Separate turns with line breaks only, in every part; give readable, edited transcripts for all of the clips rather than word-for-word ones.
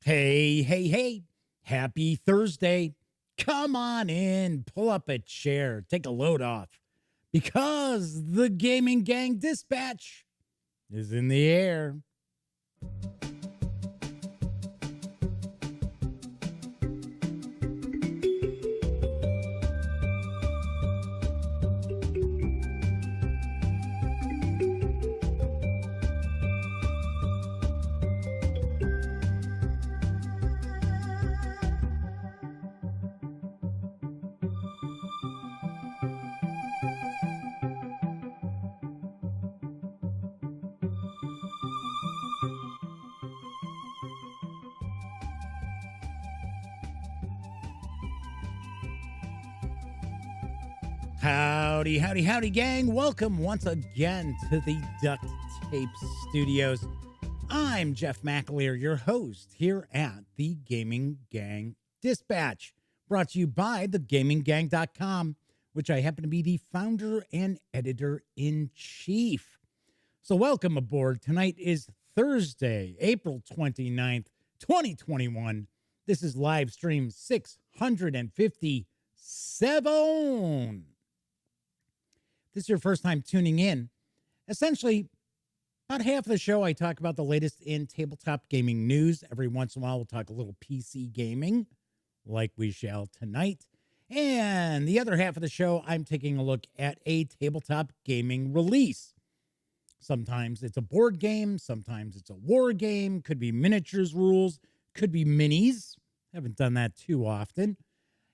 Hey, hey, hey. Happy Thursday. Come on in, pull up a chair, take a load off, because the Gaming Gang Dispatch is in the air. Howdy, howdy, howdy, gang. Welcome once again to the Duct Tape Studios. I'm Jeff McAleer, your host here at the Gaming Gang Dispatch, brought to you by thegaminggang.com, which I happen to be the founder and editor-in-chief. So welcome aboard. Tonight is Thursday, April 29th, 2021. This is live stream 657. If this is your first time tuning in, essentially, about half of the show, I talk about the latest in tabletop gaming news. Every once in a while, we'll talk a little PC gaming, like we shall tonight. And the other half of the show, I'm taking a look at a tabletop gaming release. Sometimes it's a board game, sometimes it's a war game, could be miniatures rules, could be minis. Haven't done that too often.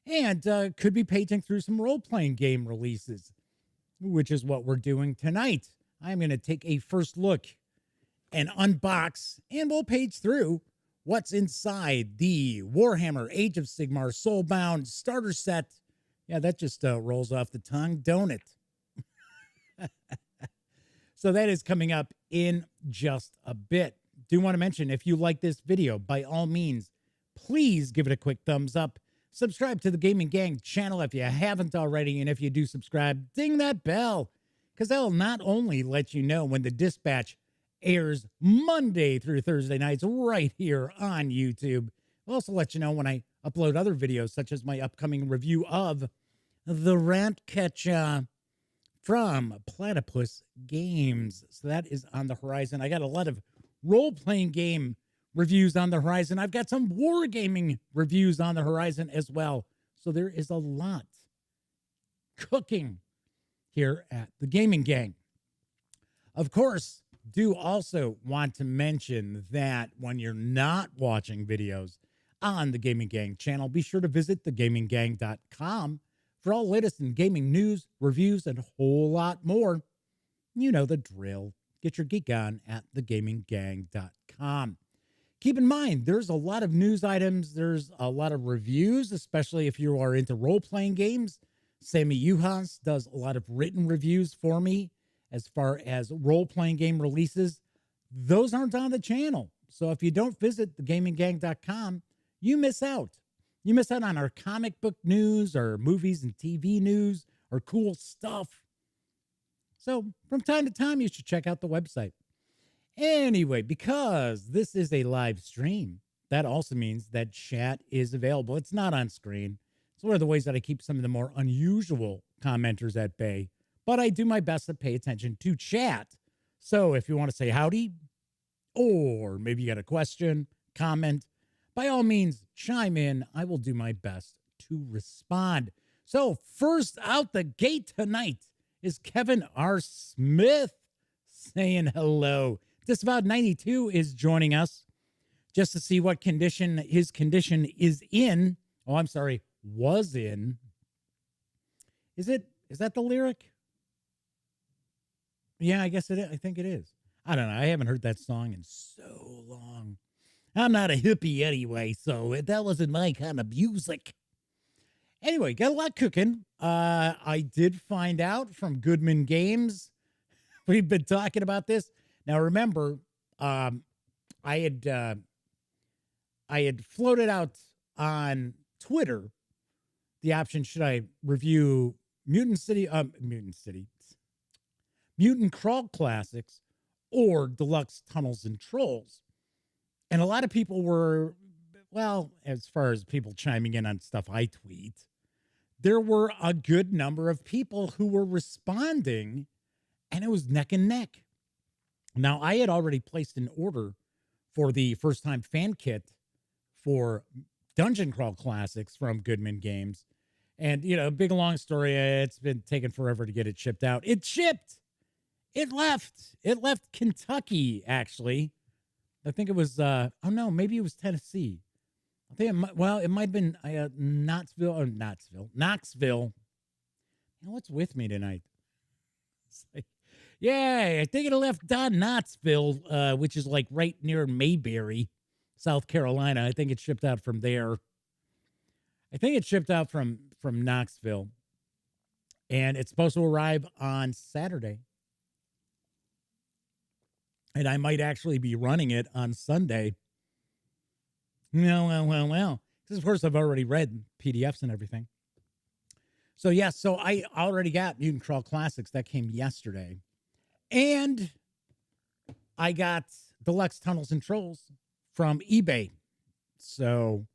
And could be paging through some role-playing game releases, which is what we're doing tonight. I'm going to take a first look and unbox, and we'll page through what's inside the Warhammer Age of Sigmar Soulbound Starter Set. Yeah, that just rolls off the tongue, don't it? So that is coming up in just a bit. Do want to mention, if you like this video, by all means, please give it a quick thumbs up. Subscribe to the Gaming Gang channel if you haven't already, and if you do subscribe, ding that bell, because that'll not only let you know when the Dispatch airs Monday through Thursday nights right here on YouTube, it'll also let you know when I upload other videos, such as my upcoming review of The Ratcatcher from Platypus Games. So that is on the horizon. I got a lot of role-playing game reviews on the horizon. I've got some wargaming reviews on the horizon as well. So there is a lot cooking here at the Gaming Gang. Of course, do also want to mention that when you're not watching videos on the Gaming Gang channel, be sure to visit thegaminggang.com for all latest in gaming news, reviews, and a whole lot more. You know the drill. Get your geek on at thegaminggang.com. Keep in mind, there's a lot of news items. There's a lot of reviews, especially if you are into role-playing games. Sammy Uhas does a lot of written reviews for me as far as role-playing game releases. Those aren't on the channel. So if you don't visit thegaminggang.com, you miss out. You miss out on our comic book news, our movies and TV news, our cool stuff. So from time to time, you should check out the website. Anyway, because this is a live stream, that also means that chat is available. It's not on screen. It's one of the ways that I keep some of the more unusual commenters at bay, but I do my best to pay attention to chat. So if you want to say howdy, or maybe you got a question, comment, by all means, chime in. I will do my best to respond. So first out the gate tonight is Kevin R. Smith saying hello. Disavowed 92 is joining us just to see what condition his condition is in. Oh, I'm sorry, was in. Is that the lyric? Yeah, I guess it is. I think it is. I don't know. I haven't heard that song in so long. I'm not a hippie anyway, so that wasn't my kind of music. Anyway, got a lot cooking. I did find out from Goodman Games. We've been talking about this. Now, remember, I had floated out on Twitter the option, should I review Mutant Crawl Classics or Deluxe Tunnels and Trolls? And a lot of people were well, as far as people chiming in on stuff I tweet, there were a good number of people who were responding, and it was neck and neck. Now, I had already placed an order for the first time fan kit for Dungeon Crawl Classics from Goodman Games. And, big long story, it's been taking forever to get it shipped out. It shipped. It left. It left Kentucky, actually. I think it was, maybe it was Tennessee. I think it might have been Knoxville. What's with me tonight? It's like, yeah, I think it left Knoxville, which is like right near Mayberry, South Carolina. I think it shipped out from there. I think it shipped out from Knoxville. And it's supposed to arrive on Saturday. And I might actually be running it on Sunday. Well. Because, of course, I've already read PDFs and everything. So, so I already got Mutant Crawl Classics. That came yesterday. And I got Deluxe Tunnels and Trolls from eBay. So,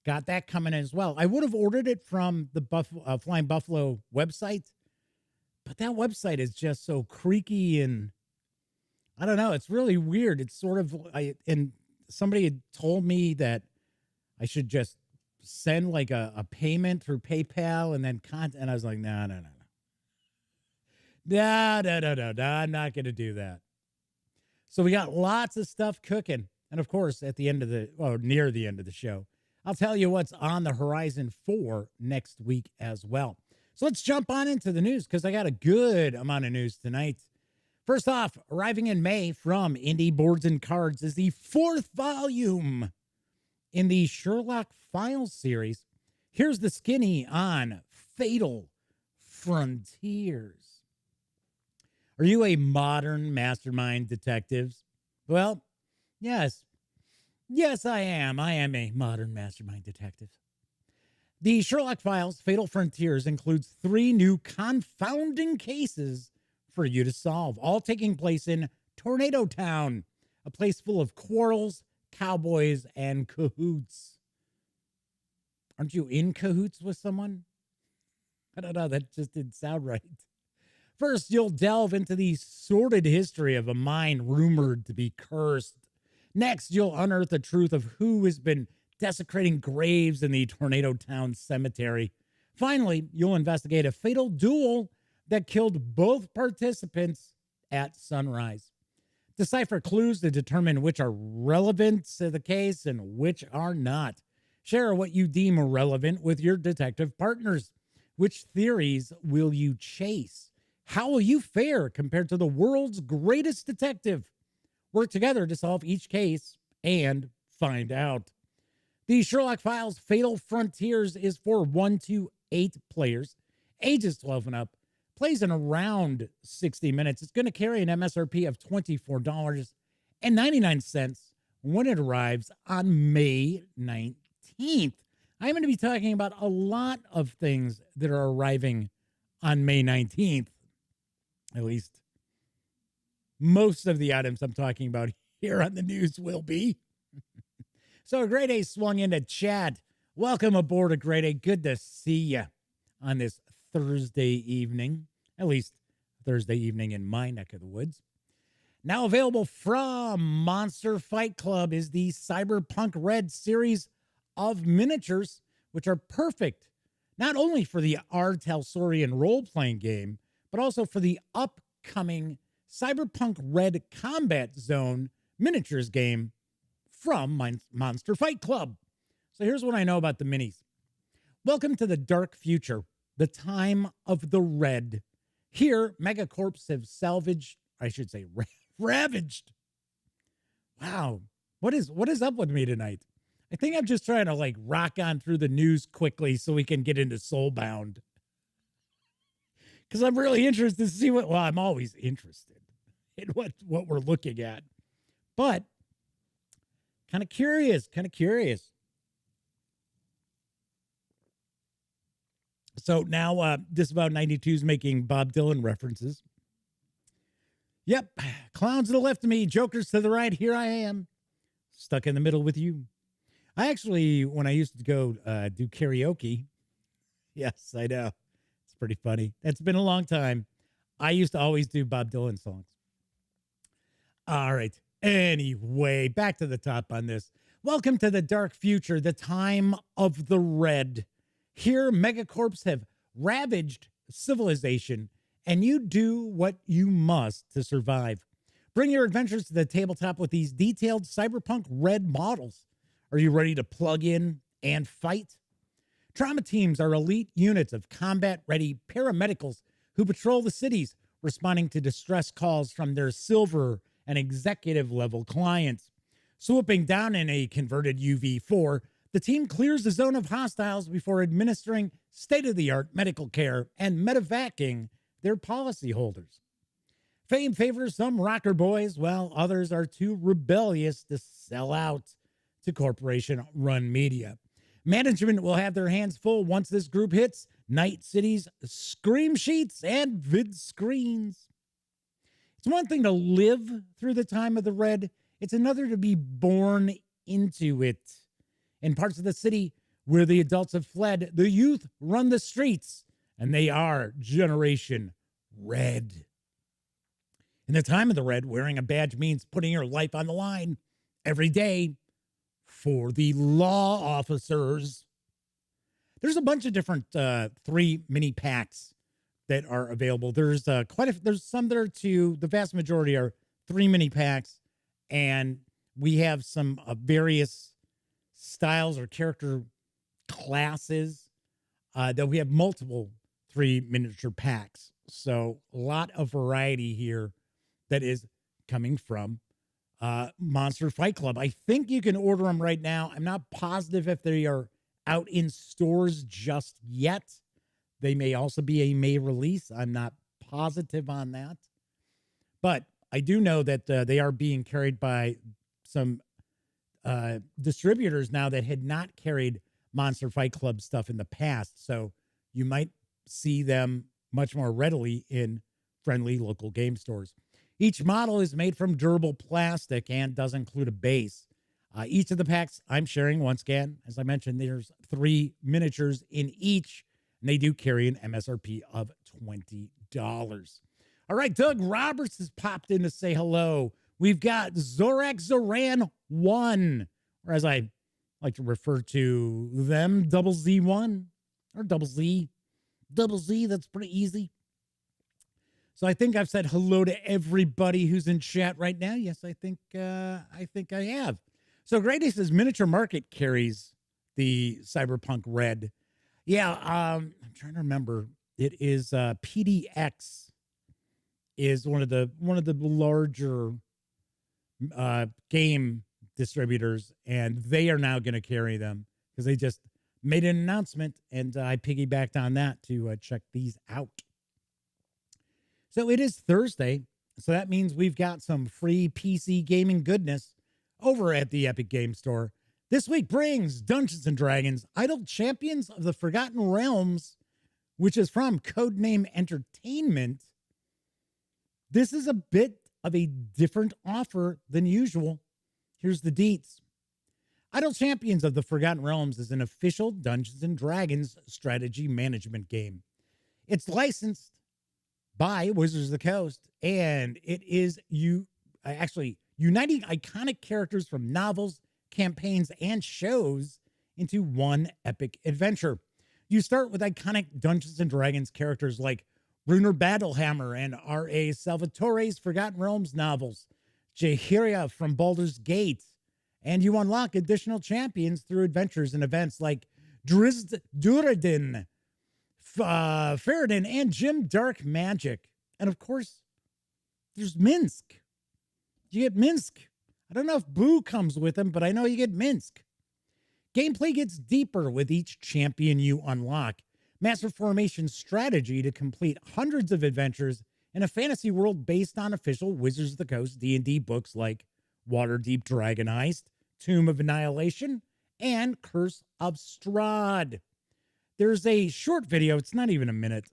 got that coming in as well. I would have ordered it from the Flying Buffalo website. But that website is just so creaky and I don't know. It's really weird. It's sort of, and somebody had told me that I should just send like a payment through PayPal and then and I was like, no. I'm not going to do that. So we got lots of stuff cooking. And of course, at the end of near the end of the show, I'll tell you what's on the horizon for next week as well. So let's jump on into the news because I got a good amount of news tonight. First off, arriving in May from Indie Boards and Cards is the 4th volume in the Sherlock Files series. Here's the skinny on Fatal Frontiers. Are you a modern mastermind detective? Well, yes. Yes, I am. I am a modern mastermind detective. The Sherlock Files Fatal Frontiers includes 3 new confounding cases for you to solve, all taking place in Tornado Town, a place full of quarrels, cowboys, and cahoots. Aren't you in cahoots with someone? I don't know, that just didn't sound right. First, you'll delve into the sordid history of a mine rumored to be cursed. Next, you'll unearth the truth of who has been desecrating graves in the Tornado Town cemetery. Finally, you'll investigate a fatal duel that killed both participants at sunrise. Decipher clues to determine which are relevant to the case and which are not. Share what you deem relevant with your detective partners. Which theories will you chase? How will you fare compared to the world's greatest detective? Work together to solve each case and find out. The Sherlock Files Fatal Frontiers is for 1 to 8 players, ages 12 and up. Plays in around 60 minutes. It's going to carry an MSRP of $24.99 when it arrives on May 19th. I'm going to be talking about a lot of things that are arriving on May 19th. At least most of the items I'm talking about here on the news will be. So Grade A swung into chat. Welcome aboard a Grade A. Good to see you on this Thursday evening, at least Thursday evening in my neck of the woods. Now available from Monster Fight Club is the Cyberpunk Red series of miniatures, which are perfect not only for the R. Talsorian role-playing game, but also for the upcoming Cyberpunk Red Combat Zone miniatures game from Monster Fight Club. So here's what I know about the minis. Welcome to the dark future, the time of the red. Here, megacorps have ravaged. Wow. What is up with me tonight? I think I'm just trying to rock on through the news quickly so we can get into Soulbound. Because I'm really interested to see I'm always interested in what we're looking at. But kind of curious. So now Disavow 92 is making Bob Dylan references. Yep, clowns to the left of me, jokers to the right. Here I am, stuck in the middle with you. I actually, when I used to go do karaoke, yes, I know. It's pretty funny. It's been a long time. I used to always do Bob Dylan songs. All right. Anyway, back to the top on this. Welcome to the dark future, the time of the red. Here, megacorps have ravaged civilization, and you do what you must to survive. Bring your adventures to the tabletop with these detailed cyberpunk red models. Are you ready to plug in and fight? Trauma teams are elite units of combat-ready paramedicals who patrol the cities, responding to distress calls from their silver and executive-level clients. Swooping down in a converted UV-4, the team clears the zone of hostiles before administering state-of-the-art medical care and medevacing their policyholders. Fame favors some rocker boys, while others are too rebellious to sell out to corporation-run media. Management will have their hands full once this group hits Night City's scream sheets and vid screens. It's one thing to live through the time of the red. It's another to be born into it. In parts of the city where the adults have fled, the youth run the streets, and they are Generation Red. In the time of the red, wearing a badge means putting your life on the line every day for the law officers. There's a bunch of different 3 mini packs that are available. There's there's some that are 2. The vast majority are 3 mini packs, and we have some various styles or character classes that we have multiple 3 miniature packs. So a lot of variety here that is coming from Monster Fight Club. I think you can order them right now. I'm not positive if they are out in stores just yet. They may also be a May release. I'm not positive on that. But I do know that they are being carried by some distributors now that had not carried Monster Fight Club stuff in the past. So you might see them much more readily in friendly local game stores. Each model is made from durable plastic and does include a base. Each of the packs I'm sharing, once again, as I mentioned, there's 3 miniatures in each, and they do carry an MSRP of $20. All right, Doug Roberts has popped in to say hello. We've got Zorak Zoran 1, or as I like to refer to them, Double Z1 or Double Z. Double Z, that's pretty easy. So I think I've said hello to everybody who's in chat right now. Yes, I think I have. So Grady says Miniature Market carries the Cyberpunk Red. Yeah, I'm trying to remember. It is PDX is one of the larger game distributors, and they are now going to carry them because they just made an announcement, and I piggybacked on that to check these out. So it is Thursday, so that means we've got some free PC gaming goodness over at the Epic Game Store. This week brings Dungeons & Dragons Idle Champions of the Forgotten Realms, which is from Codename Entertainment. This is a bit of a different offer than usual. Here's the deets. Idle Champions of the Forgotten Realms is an official Dungeons & Dragons strategy management game. It's licensed by Wizards of the Coast, and it is uniting iconic characters from novels, campaigns, and shows into one epic adventure. You start with iconic Dungeons & Dragons characters like Bruner Battlehammer and R.A. Salvatore's Forgotten Realms novels, Jaehaera from Baldur's Gate, and you unlock additional champions through adventures and events like Drizzt Do'Urden, Faradin, and Jim Dark Magic. And of course, there's Minsk. You get Minsk. I don't know if Boo comes with him, but I know you get Minsk. Gameplay gets deeper with each champion you unlock. Master formation strategy to complete hundreds of adventures in a fantasy world based on official Wizards of the Coast D&D books like Waterdeep Dragon Heist, Tomb of Annihilation, and Curse of Strahd. There's a short video, it's not even a minute,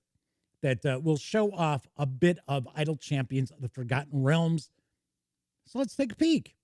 that will show off a bit of Idle Champions of the Forgotten Realms. So let's take a peek.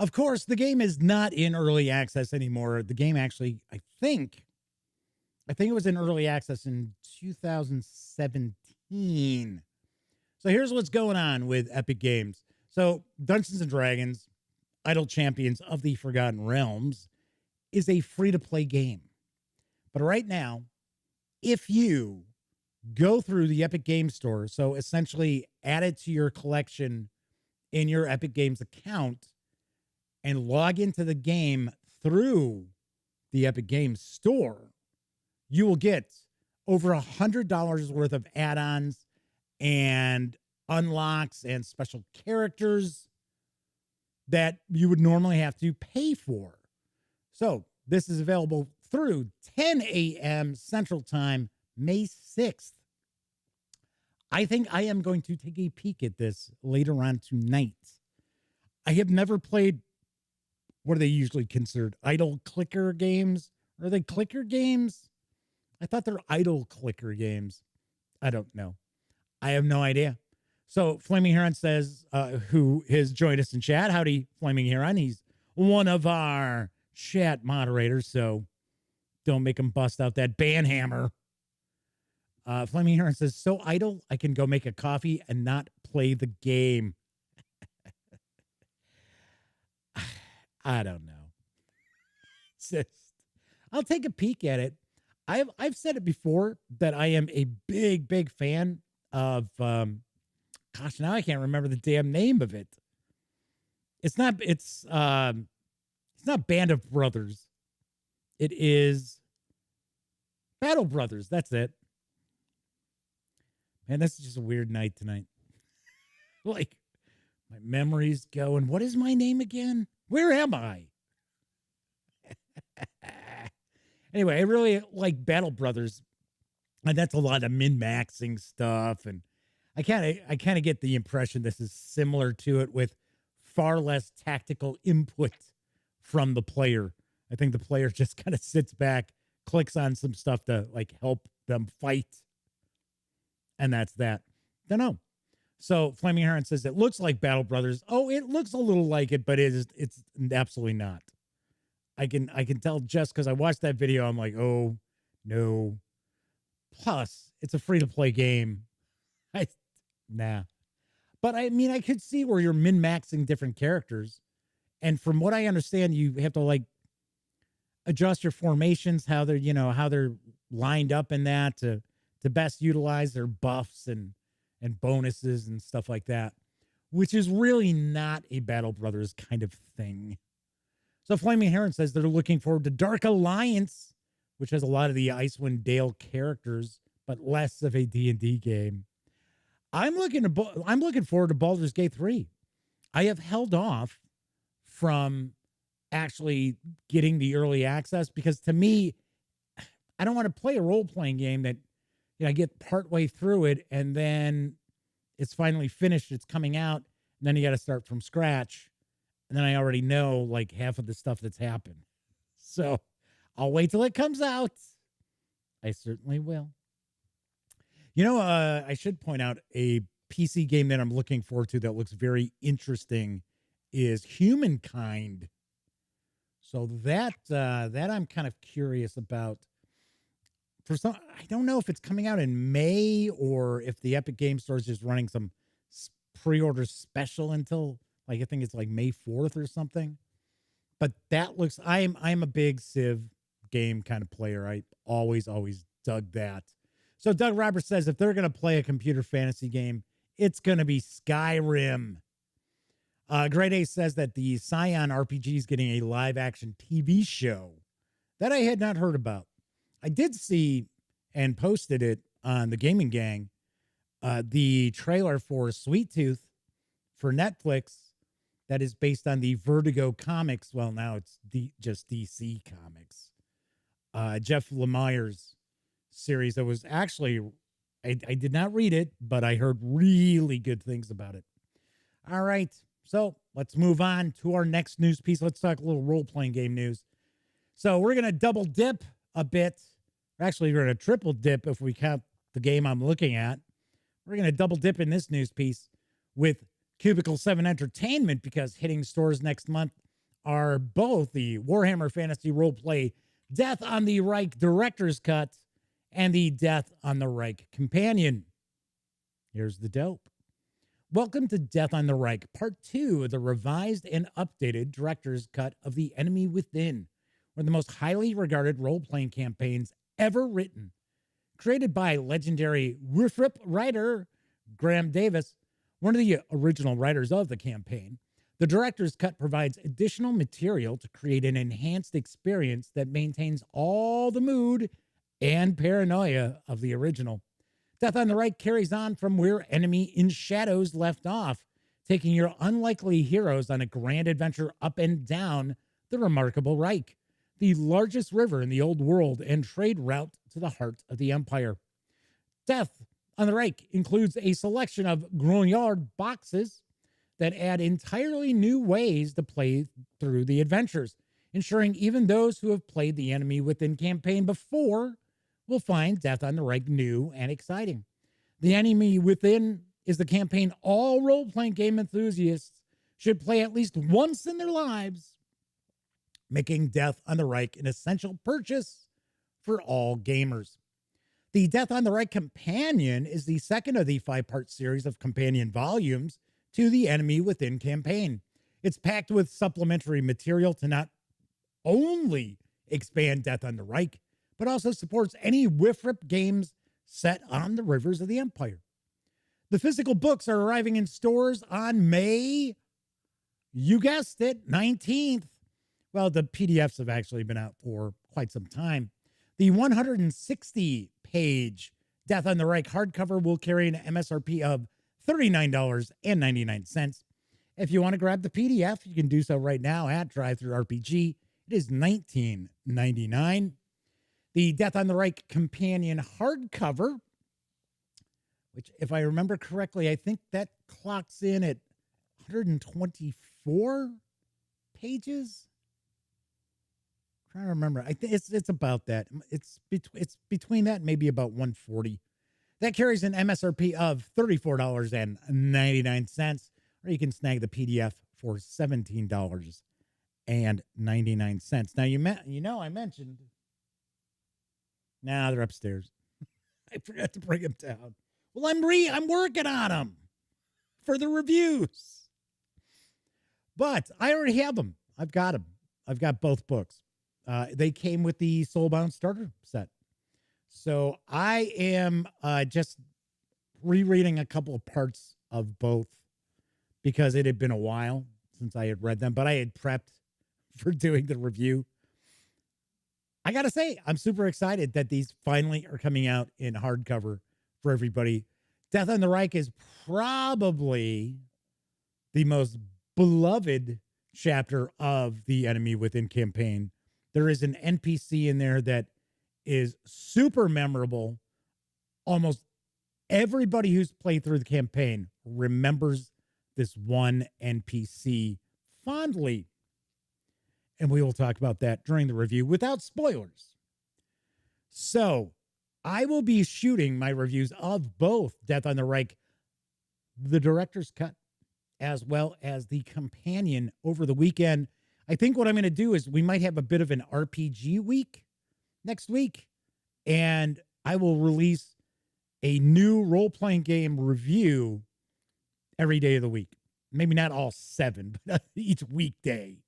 Of course, the game is not in early access anymore. The game actually, I think it was in early access in 2017. So here's what's going on with Epic Games. So Dungeons and Dragons, Idle Champions of the Forgotten Realms is a free-to-play game. But right now, if you go through the Epic Games Store, so essentially add it to your collection in your Epic Games account and log into the game through the Epic Games Store, you will get over $100 worth of add-ons and unlocks and special characters that you would normally have to pay for. So this is available through 10 a.m. Central Time, May 6th. I think I am going to take a peek at this later on tonight. I have never played, what are they usually considered? Idle clicker games? Are they clicker games? I thought they're idle clicker games. I don't know. I have no idea. So Flaming Heron says, who has joined us in chat. Howdy, Flaming Heron. He's one of our chat moderators, so don't make him bust out that ban hammer. Flaming Heron says, so idle, I can go make a coffee and not play the game. I don't know. I'll take a peek at it. I've said it before that I am a big fan of, gosh, now I can't remember the damn name of it. It's not Band of Brothers. It is Battle Brothers. That's it. Man, this is just a weird night tonight. Like, my memory's going, what is my name again? Where am I? Anyway, I really like Battle Brothers. And that's a lot of min-maxing stuff. And I kind of get the impression this is similar to it with far less tactical input from the player. I think the player just kind of sits back, clicks on some stuff to like help them fight. And that's that. Don't know. So Flaming Heron says it looks like Battle Brothers. Oh, it looks a little like it, but it's absolutely not. I can tell just because I watched that video, I'm like, oh no. Plus, it's a free-to-play game. Nah. But I mean, I could see where you're min-maxing different characters. And from what I understand, you have to like adjust your formations, how they're lined up in that to best utilize their buffs and bonuses and stuff like that, which is really not a Battle Brothers kind of thing. So Flaming Heron says they're looking forward to Dark Alliance, which has a lot of the Icewind Dale characters, but less of a D&D game. I'm looking forward to Baldur's Gate 3. I have held off from actually getting the early access because to me, I don't want to play a role-playing game that I get partway through it and then it's finally finished, it's coming out, and then you got to start from scratch. And then I already know like half of the stuff that's happened. So I'll wait till it comes out. I certainly will. I should point out a PC game that I'm looking forward to that looks very interesting is Humankind. So that I'm kind of curious about. I don't know if it's coming out in May or if the Epic Game Store is just running some pre-order special until I think it's like May 4th or something. But that looks, I'm a big Civ game kind of player. I always dug that. So Doug Roberts says if they're going to play a computer fantasy game, it's going to be Skyrim. Great Ace says that the Scion RPG is getting a live action TV show that I had not heard about. I did see and posted it on the Gaming Gang, the trailer for Sweet Tooth for Netflix that is based on the Vertigo comics. Well, now it's just DC Comics. Jeff Lemire's series that was actually, I did not read it, but I heard really good things about it. All right, so let's move on to our next news piece. Let's talk a little role-playing game news. So we're going to double dip a bit. Actually, we're going to triple dip if we count the game I'm looking at. We're going to double dip in this news piece with Cubicle 7 Entertainment because hitting stores next month are both the Warhammer Fantasy Roleplay Death on the Reich Director's Cut and the Death on the Reich Companion. Here's the dope. Welcome to Death on the Reich, Part 2 of the revised and updated Director's Cut of The Enemy Within, one of the most highly regarded role-playing campaigns ever written. Created by legendary Wifrip writer Graham Davis, one of the original writers of the campaign, the Director's Cut provides additional material to create an enhanced experience that maintains all the mood and paranoia of the original. Death on the Reich carries on from where Enemy in Shadows left off, taking your unlikely heroes on a grand adventure up and down the remarkable Reich, the largest river in the old world and trade route to the heart of the Empire. Death on the Reich includes a selection of Grognard boxes that add entirely new ways to play through the adventures, ensuring even those who have played the Enemy Within campaign before will find Death on the Reich new and exciting. The Enemy Within is the campaign all role-playing game enthusiasts should play at least once in their lives, making Death on the Reich an essential purchase for all gamers. The Death on the Reich Companion is the second of the 5-part series of companion volumes to the Enemy Within campaign. It's packed with supplementary material to not only expand Death on the Reich, but also supports any Wifrip games set on the rivers of the Empire. The physical books are arriving in stores on May, you guessed it, 19th. Well, the PDFs have actually been out for quite some time. The 160-page Death on the Reich hardcover will carry an MSRP of $39.99. If you want to grab the PDF, you can do so right now at DriveThruRPG. It is $19.99. The Death on the Reich Companion hardcover, which, if I remember correctly, I think that clocks in at 124 pages. I'm trying to remember. I think it's about that. It's between that and maybe about 140. That carries an MSRP of $34.99, or you can snag the PDF for $17.99. Now I mentioned. Nah, they're upstairs. I forgot to bring them down. Well, I'm working on them for the reviews. But I already have them. I've got them. I've got both books. They came with the Soulbound Starter Set. So I am just rereading a couple of parts of both because it had been a while since I had read them, but I had prepped for doing the review. I got to say, I'm super excited that these finally are coming out in hardcover for everybody. Death on the Reich is probably the most beloved chapter of the Enemy Within campaign. There is an NPC in there that is super memorable. Almost everybody who's played through the campaign remembers this one NPC fondly. And we will talk about that during the review without spoilers. So I will be shooting my reviews of both Death on the Reich, the Director's Cut, as well as the Companion over the weekend. I think what I'm going to do is we might have a bit of an RPG week next week, and I will release a new role-playing game review every day of the week. Maybe not all 7, but each weekday.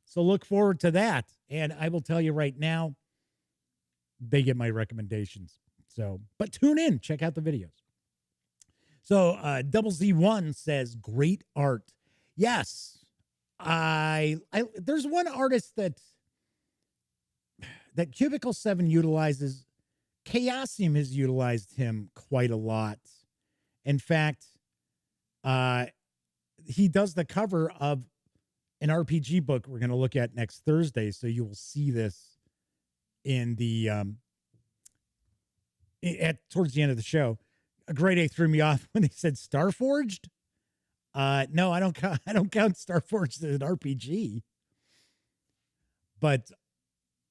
So look forward to that. And I will tell you right now, they get my recommendations. So, but tune in, check out the videos. So Double Z1 says, great art. Yes. There's one artist that Cubicle 7 utilizes. Chaosium has utilized him quite a lot. In fact, he does the cover of an RPG book we're going to look at next Thursday. So you will see this in the towards the end of the show. A grade A threw me off when they said Starforged. No, I don't count Starforged as an RPG. But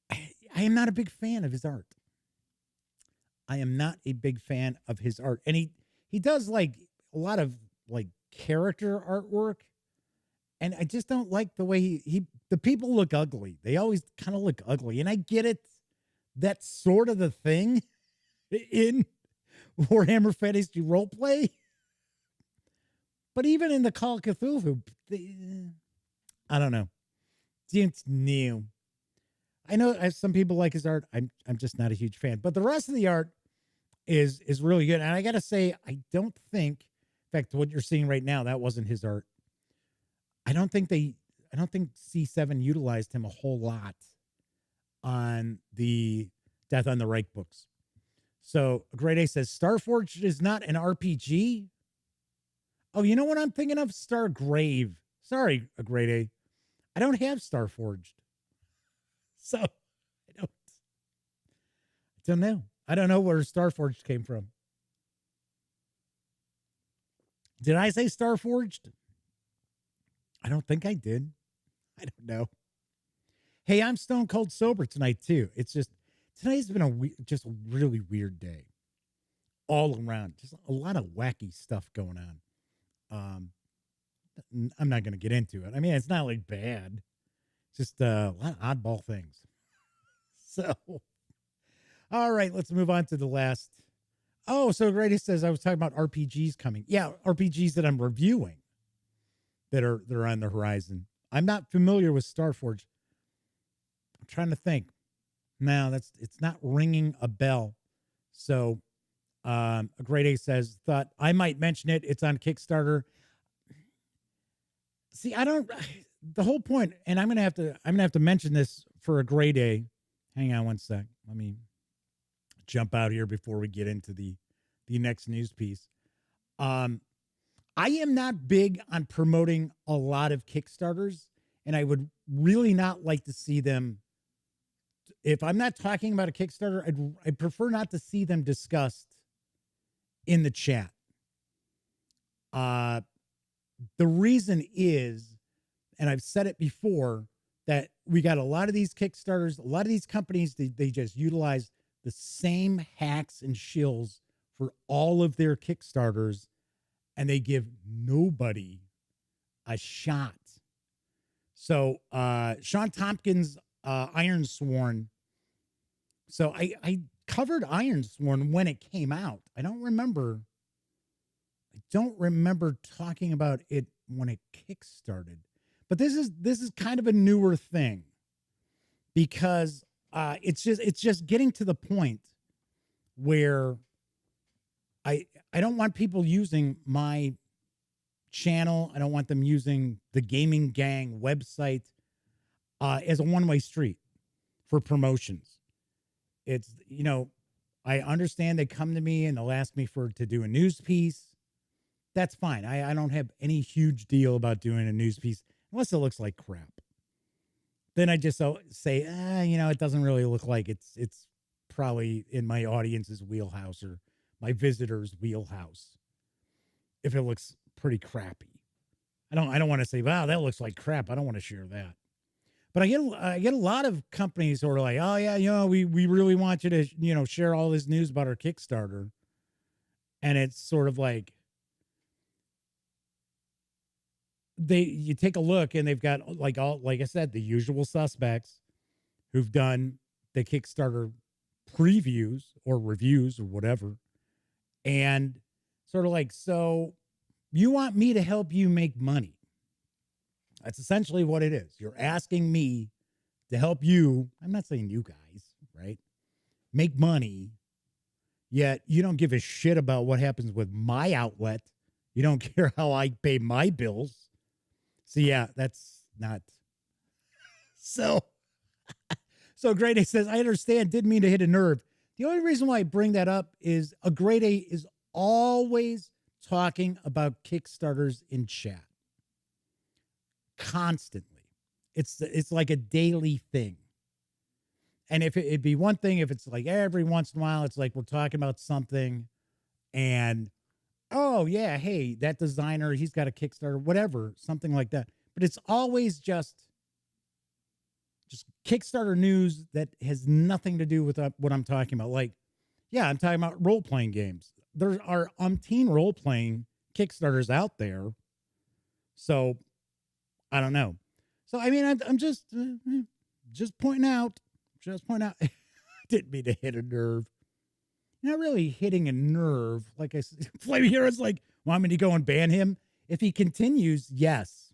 I am not a big fan of his art. I am not a big fan of his art. And he does like a lot of like character artwork. And I just don't like the way the people look ugly. They always kind of look ugly. And I get it. That's sort of the thing in Warhammer Fantasy Roleplay. But even in the Call of Cthulhu, I don't know. It's new. I know some people like his art. I'm just not a huge fan. But the rest of the art is really good. And I got to say, I don't think, in fact, what you're seeing right now, that wasn't his art. I don't think C7 utilized him a whole lot on the Death on the Reich books. So Great A says Starforged is not an RPG. Oh, you know what I'm thinking of? Stargrave. Sorry, Great A. I don't have Starforged. So I don't know. I don't know where Starforged came from. Did I say Starforged? I don't think I did. I don't know. Hey, I'm stone cold sober tonight too. It's just today's been just a really weird day, all around. Just a lot of wacky stuff going on. I'm not going to get into it. I mean, it's not like bad. It's just a lot of oddball things. So, all right, let's move on to the last. Oh, so Grady says I was talking about RPGs coming. Yeah, RPGs that I'm reviewing that are on the horizon. I'm not familiar with Starforged. I'm trying to think. No, it's not ringing a bell. So, a Great A says thought I might mention it. It's on Kickstarter. See, the whole point, and I'm gonna have to mention this for a Great A. Hang on one sec. Let me jump out here before we get into the next news piece. I am not big on promoting a lot of Kickstarters, and I would really not like to see them. If I'm not talking about a Kickstarter, I'd prefer not to see them discussed in the chat. The reason is, and I've said it before, that we got a lot of these Kickstarters, a lot of these companies, they just utilize the same hacks and shills for all of their Kickstarters, and they give nobody a shot. So Sean Tompkins, Iron Sworn. So I covered Iron Sworn when it came out. I don't remember talking about it when it kickstarted. But this is kind of a newer thing because it's just getting to the point where I don't want people using my channel. I don't want them using the Gaming Gang website as a one-way street for promotions. It's, I understand they come to me and they'll ask me to do a news piece. That's fine. I don't have any huge deal about doing a news piece unless it looks like crap. Then I just say, it doesn't really look like it's probably in my audience's wheelhouse or my visitor's wheelhouse. If it looks pretty crappy, I don't want to say, wow, that looks like crap. I don't want to share that. But I get a lot of companies who are like, oh yeah, we really want you to, share all this news about our Kickstarter. And it's sort of like, you take a look and they've got like I said, the usual suspects who've done the Kickstarter previews or reviews or whatever. And sort of like, so you want me to help you make money. That's essentially what it is. You're asking me to help you. I'm not saying you guys, right? Make money. Yet you don't give a shit about what happens with my outlet. You don't care how I pay my bills. So yeah, that's not. So Grade A says, I understand, didn't mean to hit a nerve. The only reason why I bring that up is a Grade A is always talking about Kickstarters in chat. Constantly. It's like a daily thing. And if it'd be one thing, if it's like every once in a while, it's like we're talking about something and, oh yeah, hey, that designer, he's got a Kickstarter, whatever, something like that. But it's always just Kickstarter news that has nothing to do with what I'm talking about. Like, yeah, I'm talking about role-playing games. There are umpteen role-playing Kickstarters out there. So I don't know. So, I mean, I'm just pointing out, didn't mean to hit a nerve. Not really hitting a nerve. Like I said, Flaming Hero's like, want me to go and ban him? If he continues, yes.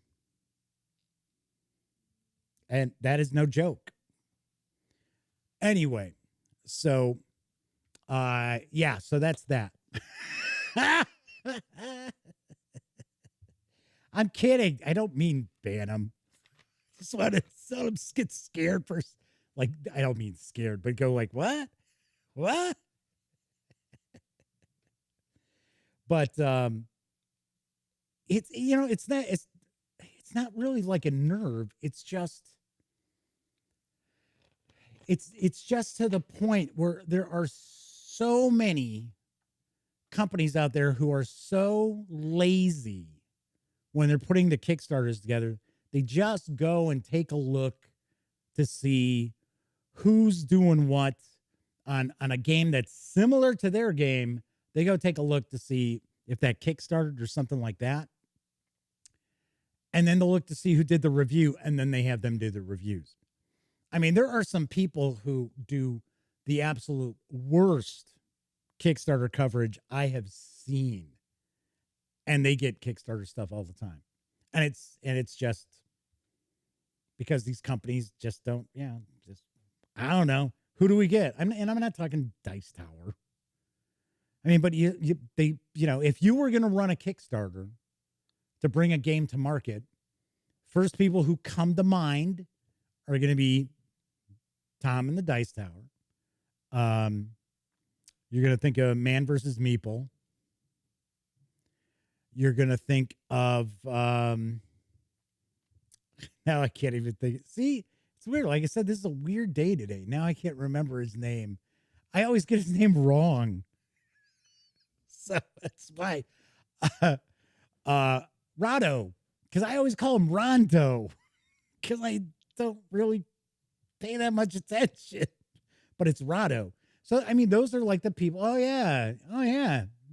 And that is no joke. Anyway, so, yeah, so that's that. I'm kidding. I don't mean ban him. Just want to get scared first. Like, I don't mean scared, but go like, what? What? But it's, you know, it's not really like a nerve. It's just to the point where there are so many companies out there who are so lazy when they're putting the Kickstarters together. They just go and take a look to see who's doing what on a game that's similar to their game. They go take a look to see if that Kickstarted or something like that. And then they'll look to see who did the review, and then they have them do the reviews. I mean, there are some people who do the absolute worst Kickstarter coverage I have seen. And they get Kickstarter stuff all the time. And it's just because these companies just don't, I don't know. Who do we get? I'm not talking Dice Tower. I mean, but if you were going to run a Kickstarter to bring a game to market, first people who come to mind are going to be Tom and the Dice Tower. You're going to think of Man versus Meeple. You're going to think of, now I can't even think. See, it's weird. Like I said, this is a weird day today. Now I can't remember his name. I always get his name wrong. So that's why. Rado, because I always call him Rondo, because I don't really pay that much attention, but it's Rado. So, I mean, those are like the people. Oh yeah.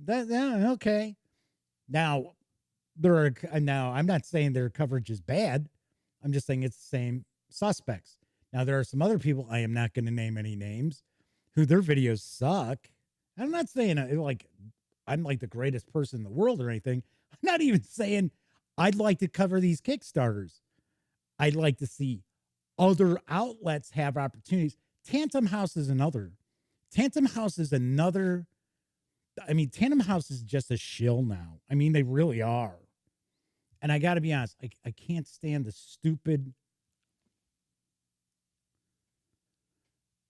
Okay. Now, I'm not saying their coverage is bad. I'm just saying it's the same suspects. Now, there are some other people, I am not going to name any names, who their videos suck. I'm not saying like I'm like the greatest person in the world or anything. I'm not even saying I'd like to cover these Kickstarters. I'd like to see other outlets have opportunities. Tantum House is another. Tantum House is another. I mean, Tandem House is just a shill now. I mean, they really are. And I got to be honest, I can't stand the stupid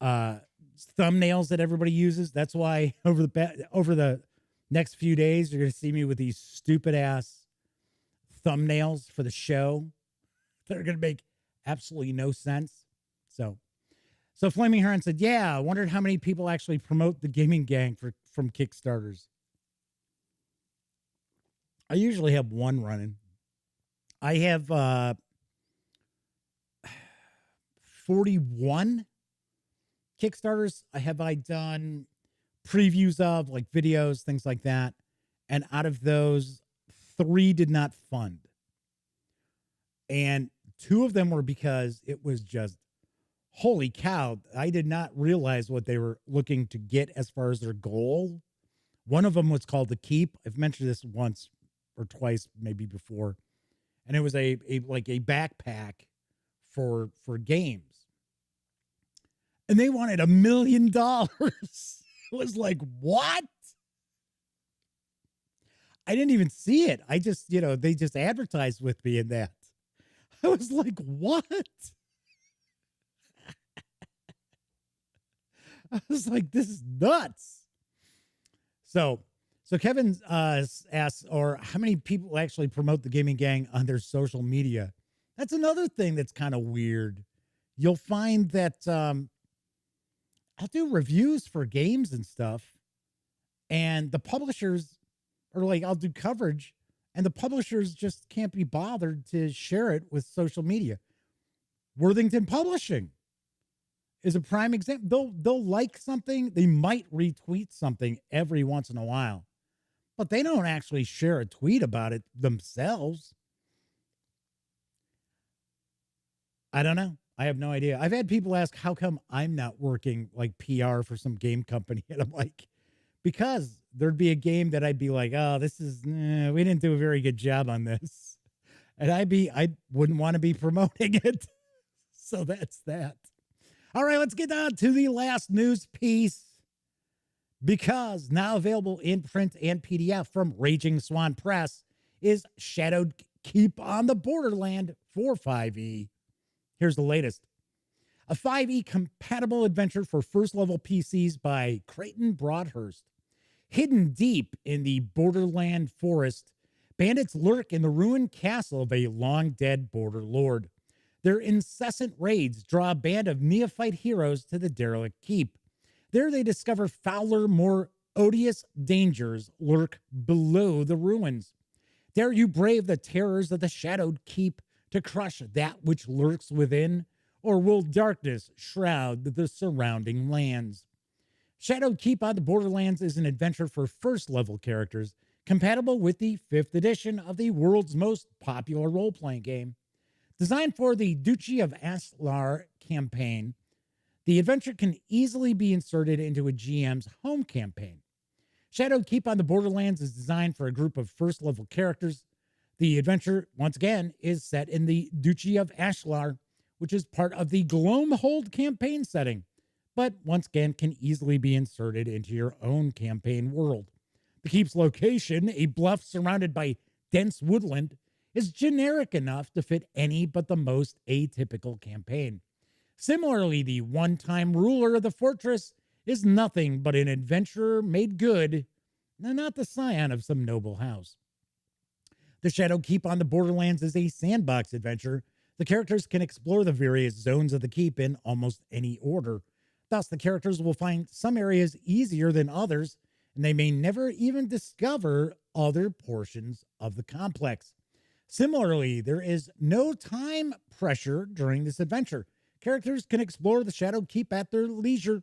thumbnails that everybody uses. That's why over the next few days, you're going to see me with these stupid ass thumbnails for the show that are going to make absolutely no sense. So Flaming Heron said, yeah, I wondered how many people actually promote the Gaming Gang from Kickstarters. I usually have one running. I have 41 Kickstarters. I done previews of, like videos, things like that. And out of those, 3 did not fund. And 2 of them were because it was just, holy cow, I did not realize what they were looking to get as far as their goal. One of them was called The Keep. I've mentioned this once or twice, maybe before. And it was a backpack for games. And they wanted $1 million. It was like, what? I didn't even see it. I just, they just advertised with me in that. I was like, what? I was like, this is nuts. So Kevin asks, or how many people actually promote the Gaming Gang on their social media? That's another thing that's kind of weird. You'll find that I'll do reviews for games and stuff, and the publishers are like, I'll do coverage, and the publishers just can't be bothered to share it with social media. Worthington Publishing is a prime example. They'll like something. They might retweet something every once in a while, but they don't actually share a tweet about it themselves. I don't know. I have no idea. I've had people ask how come I'm not working like PR for some game company. And I'm like, because there'd be a game that I'd be like, oh, this is, we didn't do a very good job on this. And I wouldn't want to be promoting it. So that's that. All right, let's get on to the last news piece. Because now available in print and PDF from Raging Swan Press is Shadowed Keep on the Borderland for 5e. Here's the latest. A 5e compatible adventure for first level PCs by Creighton Broadhurst. Hidden deep in the Borderland forest, bandits lurk in the ruined castle of a long dead border lord. Their incessant raids draw a band of neophyte heroes to the derelict keep. There they discover fouler, more odious dangers lurk below the ruins. Dare you brave the terrors of the shadowed keep to crush that which lurks within, or will darkness shroud the surrounding lands? Shadowed Keep on the Borderlands is an adventure for first-level characters, compatible with the 5th edition of the world's most popular role-playing game. Designed for the Duchy of Ashlar campaign, the adventure can easily be inserted into a GM's home campaign. Shadowed Keep on the Borderlands is designed for a group of first-level characters. The adventure, once again, is set in the Duchy of Ashlar, which is part of the Gloamhold campaign setting, but once again can easily be inserted into your own campaign world. The keep's location, a bluff surrounded by dense woodland, is generic enough to fit any but the most atypical campaign. Similarly, the one-time ruler of the fortress is nothing but an adventurer made good, and not the scion of some noble house. The Shadow Keep on the Borderlands is a sandbox adventure. The characters can explore the various zones of the keep in almost any order. Thus, the characters will find some areas easier than others, and they may never even discover other portions of the complex. Similarly, there is no time pressure during this adventure. Characters can explore the Shadow Keep at their leisure.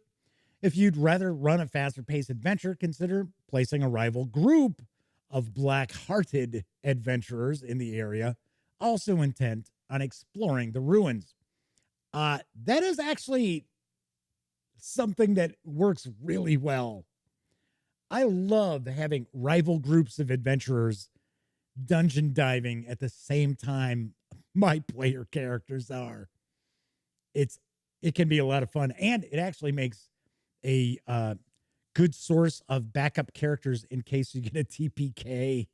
If you'd rather run a faster-paced adventure, consider placing a rival group of black-hearted adventurers in the area, also intent on exploring the ruins. That is actually something that works really well. I love having rival groups of adventurers dungeon diving at the same time my player characters are. It can be a lot of fun, and it actually makes a good source of backup characters in case you get a TPK.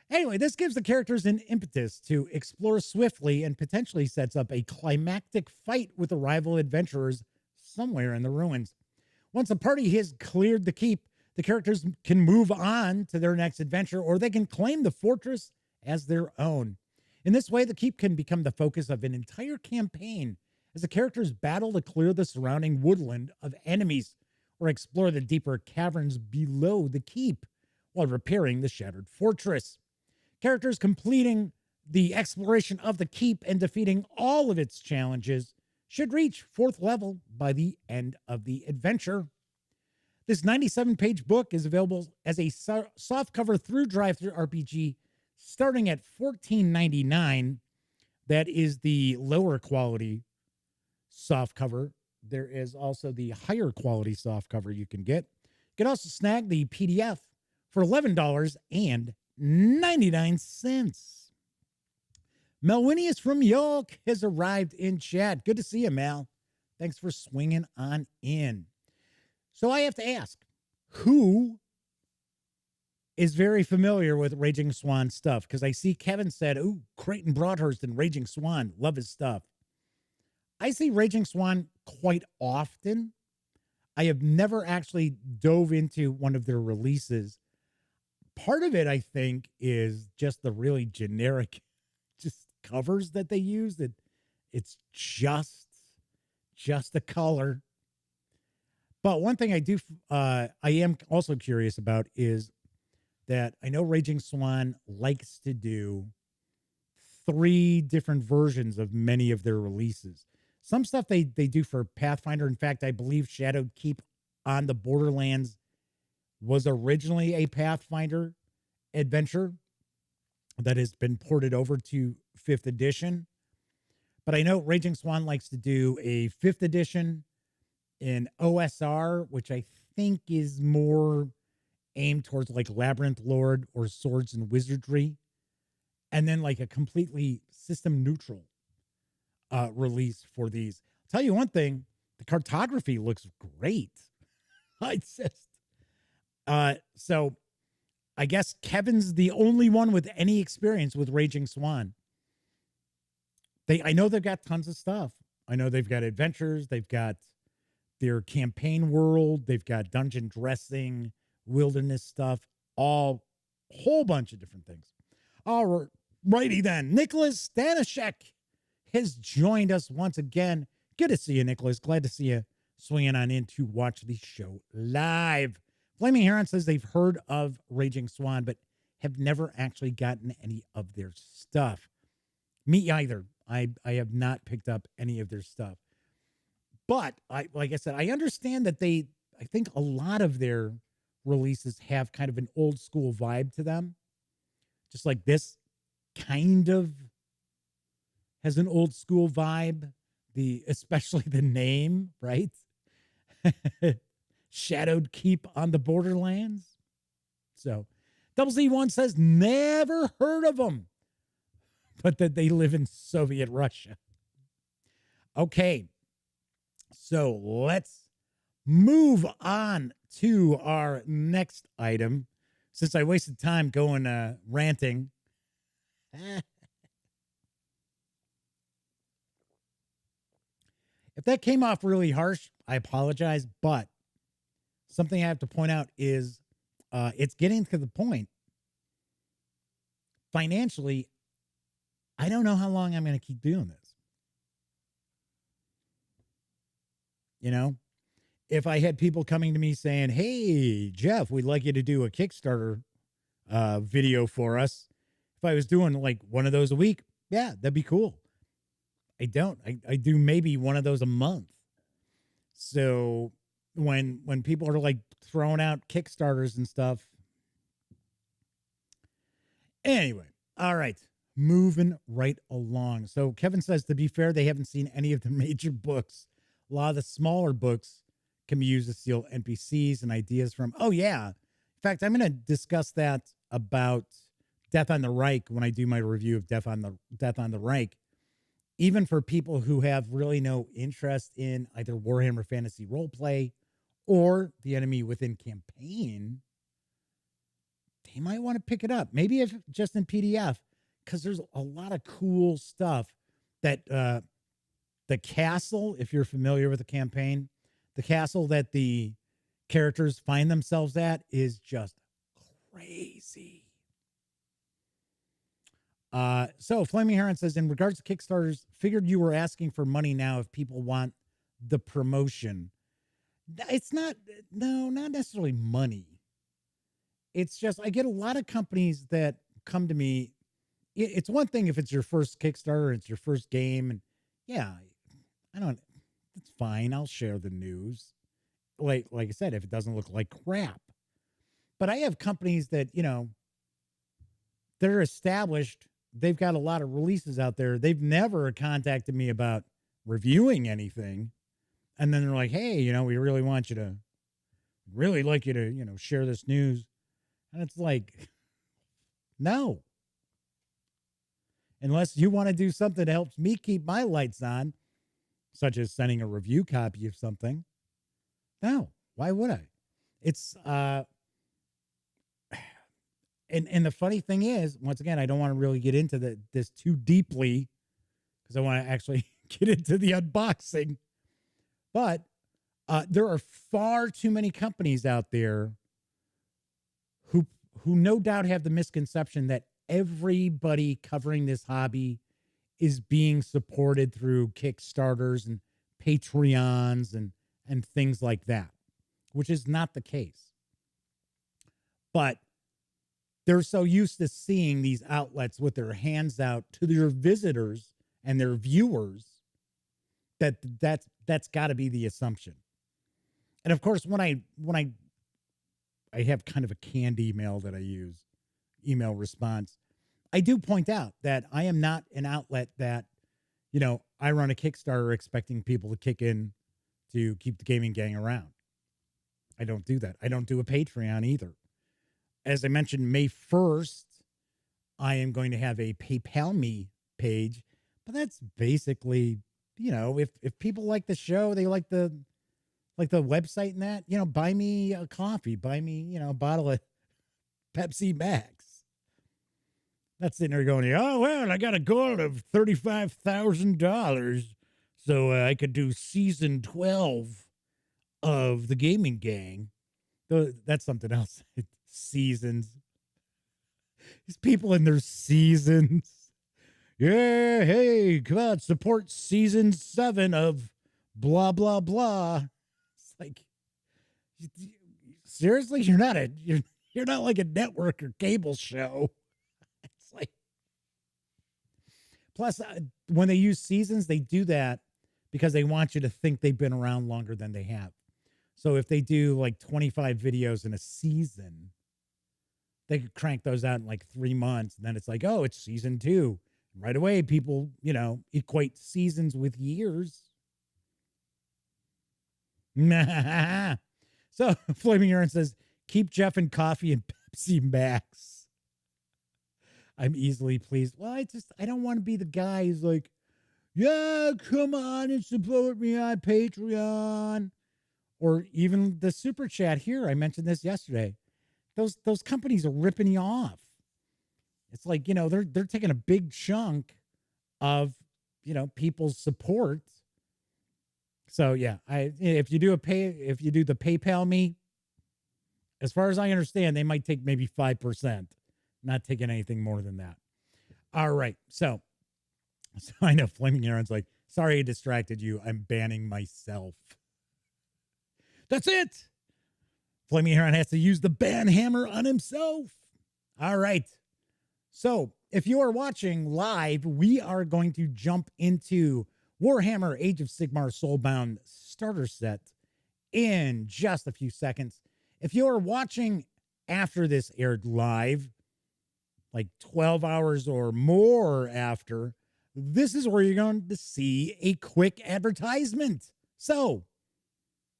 Anyway, this gives the characters an impetus to explore swiftly and potentially sets up a climactic fight with the rival adventurers somewhere in the ruins. Once a party has cleared the keep, the characters can move on to their next adventure, or they can claim the fortress as their own. In this way, the keep can become the focus of an entire campaign as the characters battle to clear the surrounding woodland of enemies or explore the deeper caverns below the keep while repairing the shattered fortress. Characters completing the exploration of the keep and defeating all of its challenges should reach 4th level by the end of the adventure. This 97-page book is available as a softcover through drive-through RPG starting at $14.99. That is the lower quality softcover. There is also the higher quality softcover you can get. You can also snag the PDF for $11.99. Melwinius from York has arrived in chat. Good to see you, Mel. Thanks for swinging on in. So I have to ask, who is very familiar with Raging Swan stuff? Because I see Kevin said, ooh, Creighton Broadhurst and Raging Swan. Love his stuff. I see Raging Swan quite often. I have never actually dove into one of their releases. Part of it, I think, is just the really generic just covers that they use. That it's just a color. But one thing I am also curious about is that I know Raging Swan likes to do 3 different versions of many of their releases. Some stuff they do for Pathfinder. In fact, I believe Shadowed Keep on the Borderlands was originally a Pathfinder adventure that has been ported over to 5th edition. But I know Raging Swan likes to do a 5th edition in OSR, which I think is more aimed towards like Labyrinth Lord or Swords and Wizardry, and then like a completely system neutral release for these. I'll tell you one thing, the cartography looks great. I just so I guess Kevin's the only one with any experience with Raging Swan. I know they've got tons of stuff. I know they've got adventures, they've got their campaign world, they've got dungeon dressing, wilderness stuff, all whole bunch of different things. All righty then. Nicholas Stanishek has joined us once again. Good to see you, Nicholas. Glad to see you swinging on in to watch the show live. Flaming Heron says they've heard of Raging Swan, but have never actually gotten any of their stuff. Me either. I have not picked up any of their stuff. But like I said, I understand that I think a lot of their releases have kind of an old school vibe to them. Just like this kind of has an old school vibe. Especially the name, right? Shadowed Keep on the Borderlands. So, Double Z1 says, never heard of them, but that they live in Soviet Russia. Okay, so let's move on to our next item. Since I wasted time going ranting. If that came off really harsh, I apologize, but something I have to point out is it's getting to the point. Financially, I don't know how long I'm going to keep doing this. You know, if I had people coming to me saying, hey, Jeff, we'd like you to do a Kickstarter video for us. If I was doing like one of those a week, yeah, that'd be cool. I don't. I do maybe one of those a month. So when people are like throwing out Kickstarters and stuff. Anyway, all right, moving right along. So Kevin says, to be fair, they haven't seen any of the major books. A lot of the smaller books can be used to steal NPCs and ideas from. Oh, yeah. In fact, I'm going to discuss that about Death on the Reich when I do my review of Death on the Reich. Even for people who have really no interest in either Warhammer Fantasy Roleplay or the Enemy Within campaign, they might want to pick it up. Maybe if just in PDF, because there's a lot of cool stuff that the castle, if you're familiar with the campaign, the castle that the characters find themselves at is just crazy. So Flaming Heron says, in regards to Kickstarters, figured you were asking for money now if people want the promotion. It's not necessarily money. It's just, I get a lot of companies that come to me. It's one thing if it's your first Kickstarter, it's your first game. And yeah, it's fine. I'll share the news. Like I said, if it doesn't look like crap. But I have companies that, they're established. They've got a lot of releases out there. They've never contacted me about reviewing anything. And then they're like, hey, we really like you to, share this news. And it's like, no. Unless you want to do something that helps me keep my lights on, such as sending a review copy of something. No, why would I? It's, And the funny thing is, once again, I don't want to really get into this too deeply because I want to actually get into the unboxing. But there are far too many companies out there who no doubt have the misconception that everybody covering this hobby is being supported through Kickstarters and Patreons and things like that, which is not the case. But they're so used to seeing these outlets with their hands out to their visitors and their viewers that's got to be the assumption. And of course, when I have kind of a canned email that I use, email response, I do point out that I am not an outlet that You know, I run a Kickstarter expecting people to kick in to keep the gaming gang around. I don't do that. I don't do a Patreon either. As I mentioned, May 1st, I am going to have a PayPal me page, but that's basically, you know, if people like the show, they like the website and that, you know, buy me a coffee, buy me, you know, a bottle of Pepsi Max. That's sitting there going, oh, well, I got a goal of $35,000, so I could do season 12 of the Gaming Gang. That's something else. Seasons. These people in their seasons. Yeah, hey, come on, support season 7 of blah, blah, blah. It's like, seriously, you're not like a network or cable show. It's like, plus, when they use seasons, they do that because they want you to think they've been around longer than they have. So if they do like 25 videos in a season, they could crank those out in like 3 months. And then it's like, oh, it's season 2. Right away, people, you know, equate seasons with years. So Flaming Aaron says, keep Jeff and coffee and Pepsi Max. I'm easily pleased. Well, I don't want to be the guy who's like, yeah, come on and support me on Patreon. Or even the super chat here. I mentioned this yesterday. Those companies are ripping you off. It's like, you know, they're taking a big chunk of, you know, people's support. So yeah, if you do the PayPal me, as far as I understand, they might take maybe 5%, not taking anything more than that. All right. So I know Flaming Aaron's like, sorry I distracted you. I'm banning myself. That's it. Flaming Aaron has to use the ban hammer on himself. All right. So if you are watching live, we are going to jump into Warhammer Age of Sigmar Soulbound Starter Set in just a few seconds. If you are watching after this aired live, like 12 hours or more after, this is where you're going to see a quick advertisement. So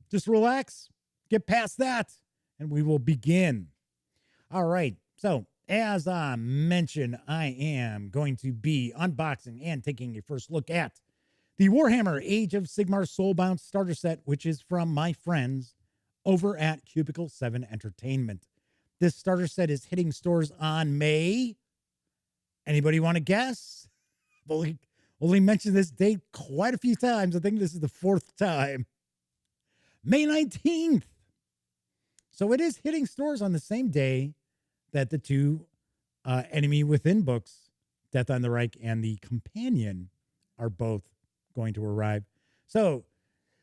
just relax, get past that, and we will begin. All right. So as I mentioned, I am going to be unboxing and taking a first look at the Warhammer Age of Sigmar Soulbound Starter Set, which is from my friends over at Cubicle 7 Entertainment. This starter set is hitting stores on May. Anybody want to guess? I've only mentioned this date quite a few times. I think this is the 4th time. May 19th. So it is hitting stores on the same day that the two Enemy Within books, Death on the Reich and The Companion, are both going to arrive. So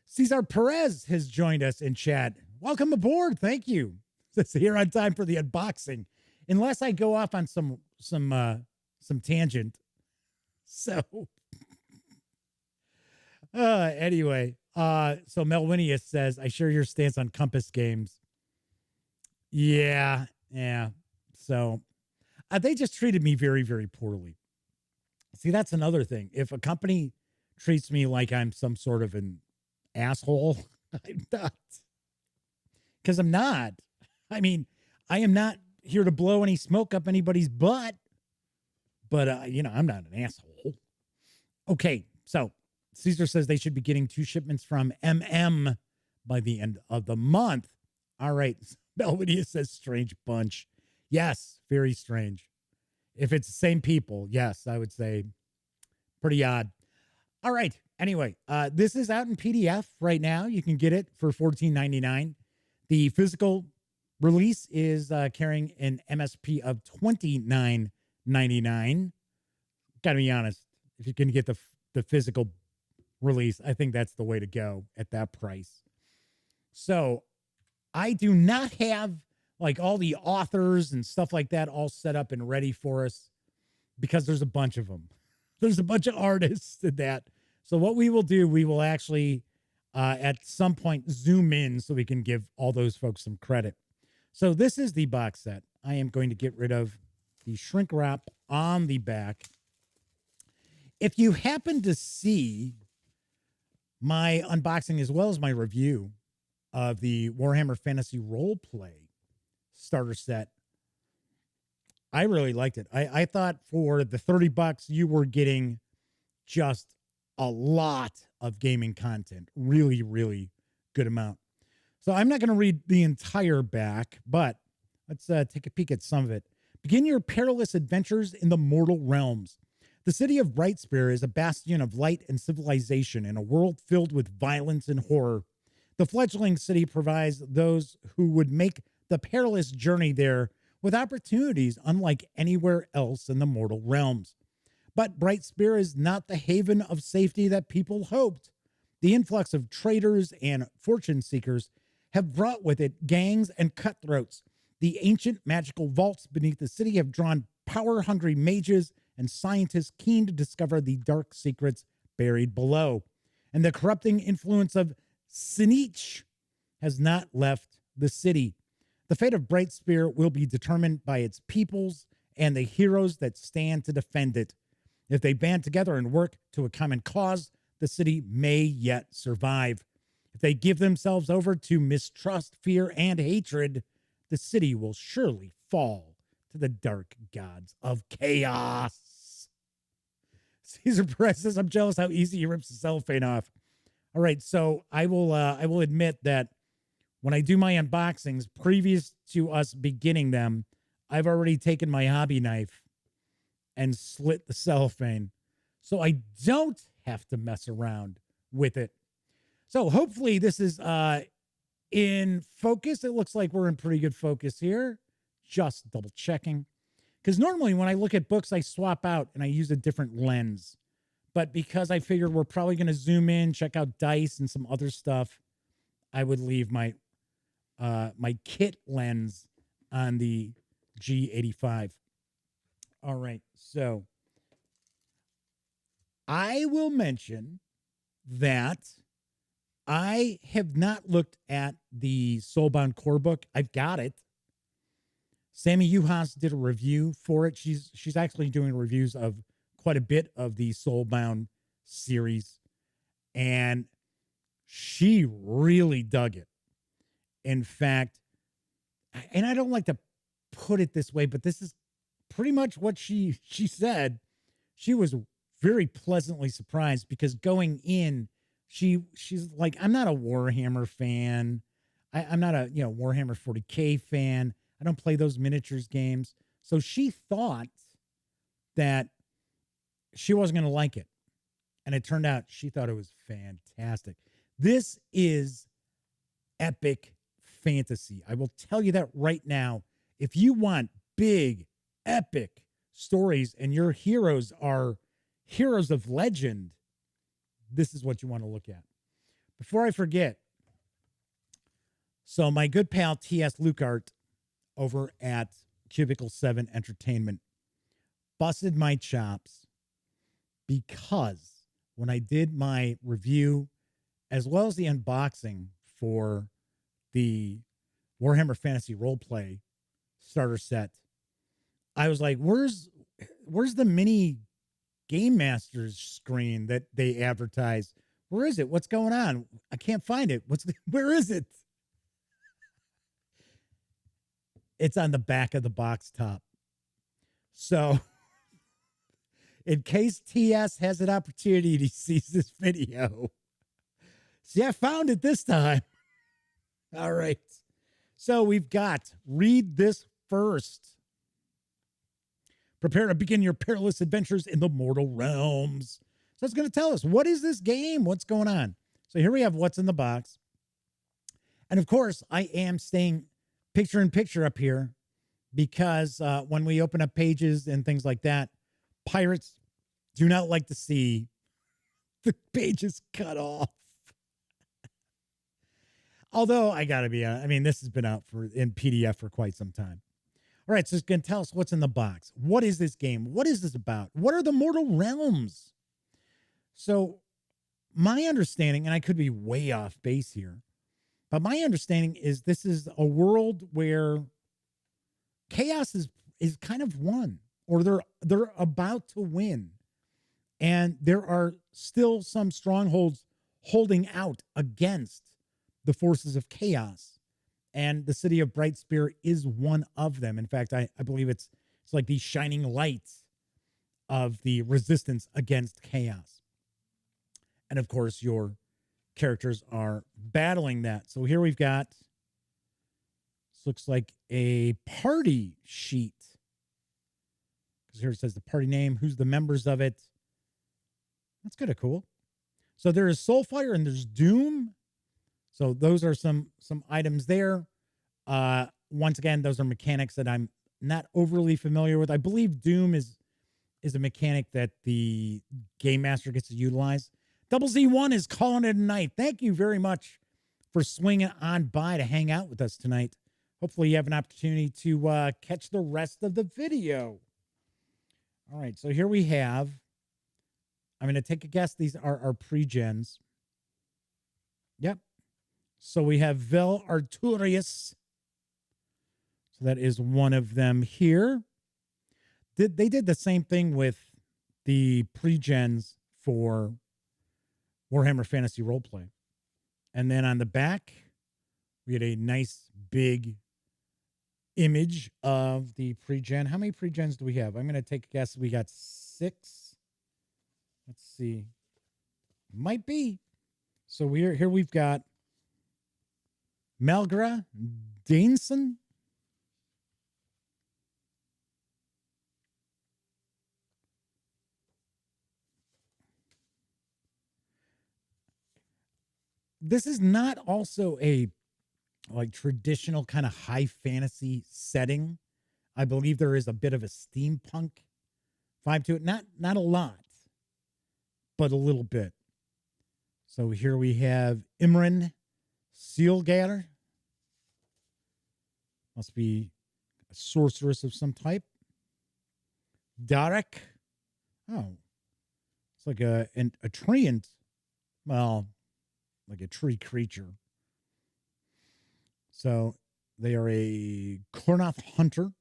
Cesar Perez has joined us in chat. Welcome aboard. Thank you. It's here on time for the unboxing. Unless I go off on some tangent. So anyway, so Melwinius says, I share your stance on Compass games. Yeah. So they just treated me very, very poorly. See, that's another thing. If a company treats me like I'm some sort of an asshole, I'm not. Because I'm not. I mean, I am not here to blow any smoke up anybody's butt. But, you know, I'm not an asshole. Okay, so Caesar says they should be getting 2 shipments from MM by the end of the month. All right. Belvedere says strange bunch. Yes, very strange. If it's the same people, yes, I would say pretty odd. All right. Anyway, this is out in PDF right now. You can get it for $14.99. The physical release is carrying an MSP of $29.99. Gotta be honest, if you can get the physical release, I think that's the way to go at that price. So I do not have like all the authors and stuff like that all set up and ready for us because there's a bunch of them. There's a bunch of artists in that. So what we will do, we will actually at some point zoom in so we can give all those folks some credit. So this is the box set. I am going to get rid of the shrink wrap on the back. If you happen to see my unboxing as well as my review of the Warhammer Fantasy Roleplay starter set, I really liked it. I thought for the $30 you were getting just a lot of gaming content. Really, really good amount. So I'm not going to read the entire back, but let's take a peek at some of it. Begin your perilous adventures in the mortal realms. The city of Brightspear is a bastion of light and civilization in a world filled with violence and horror. The fledgling city provides those who would make the perilous journey there with opportunities unlike anywhere else in the mortal realms. But Brightspear is not the haven of safety that people hoped. The influx of traders and fortune seekers have brought with it gangs and cutthroats. The ancient magical vaults beneath the city have drawn power-hungry mages and scientists keen to discover the dark secrets buried below. And the corrupting influence of Sinich has not left the city. The fate of Brightspear will be determined by its peoples and the heroes that stand to defend it. If they band together and work to a common cause, the city may yet survive. If they give themselves over to mistrust, fear, and hatred, the city will surely fall to the dark gods of chaos. Caesar Perez says, I'm jealous how easy he rips the cellophane off. All right, so I will admit that when I do my unboxings, previous to us beginning them, I've already taken my hobby knife and slit the cellophane, so I don't have to mess around with it. So hopefully this is in focus. It looks like we're in pretty good focus here. Just double checking. Because normally when I look at books, I swap out and I use a different lens. But because I figured we're probably going to zoom in, check out dice and some other stuff, I would leave my my kit lens on the G85. All right, so I will mention that I have not looked at the Soulbound core book. I've got it. Sammy Uhas did a review for it. She's actually doing reviews of quite a bit of the Soulbound series, and she really dug it. In fact, and I don't like to put it this way, but this is pretty much what she said. She was very pleasantly surprised because going in, she's like, I'm not a Warhammer fan. I'm not a Warhammer 40K fan. I don't play those miniatures games. So she thought that she wasn't going to like it. And it turned out she thought it was fantastic. This is epic fantasy. I will tell you that right now. If you want big, epic stories and your heroes are heroes of legend, this is what you want to look at. Before I forget, so my good pal T.S. Lukart over at Cubicle 7 Entertainment busted my chops because when I did my review as well as the unboxing for the Warhammer Fantasy Roleplay starter set, I was like, where's the mini Game Masters screen that they advertise? Where is it? What's going on? I can't find it. Where is it? It's on the back of the box top. So in case TS has an opportunity to see this video, see, I found it this time. All right. So we've got read this first. Prepare to begin your perilous adventures in the mortal realms. So it's going to tell us, what is this game? What's going on? So here we have what's in the box. And of course, I am staying picture in picture up here because when we open up pages and things like that, pirates do not like to see the pages cut off. Although I got to be honest, I mean, this has been out in PDF for quite some time. All right, so it's going to tell us what's in the box. What is this game? What is this about? What are the mortal realms? So my understanding, and I could be way off base here, but my understanding is this is a world where chaos is kind of won, or they're about to win. And there are still some strongholds holding out against the forces of chaos. And the city of Brightspear is one of them. In fact, I believe it's like these shining lights of the resistance against chaos. And of course, your characters are battling that. So here we've got, this looks like a party sheet. Because here it says the party name, who's the members of it. That's kind of cool. So there is Soulfire and there's Doom. So those are some items there. Once again, those are mechanics that I'm not overly familiar with. I believe Doom is a mechanic that the Game Master gets to utilize. Double Z1 is calling it a night. Thank you very much for swinging on by to hang out with us tonight. Hopefully you have an opportunity to catch the rest of the video. All right, so here we have, I'm going to take a guess. These are our pre-gens. Yep. So we have Vel Arturius. So that is one of them here. They did the same thing with the pre-gens for Warhammer Fantasy Roleplay. And then on the back, we had a nice big image of the pre-gen. How many pre-gens do we have? I'm going to take a guess. We got 6. Let's see. Might be. So here we've got Melgra Daneson. This is not also a like traditional kind of high fantasy setting. I believe there is a bit of a steampunk vibe to it. Not a lot, but a little bit. So here we have Imran Sealgatter. Must be a sorceress of some type. Darek. Oh, it's like a treant. Well, like a tree creature. So they are a Kornoth hunter.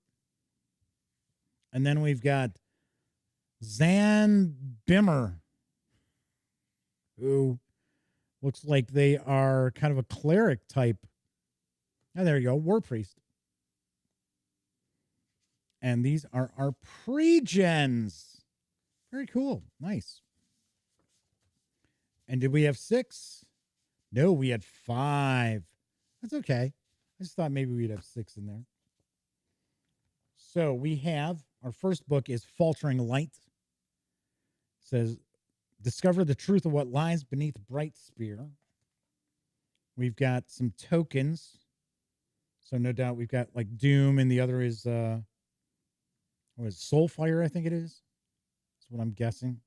And then we've got Zan Bimmer, who looks like they are kind of a cleric type. Oh, there you go, war priest. And these are our pre-gens. Very cool. Nice. And did we have 6? No, we had 5. That's okay. I just thought maybe we'd have 6 in there. So we have, our first book is Faltering Light. It says, discover the truth of what lies beneath Brightspear. We've got some tokens. So no doubt we've got like Doom, and the other is, what is it, Soulfire, I think it is. That's what I'm guessing.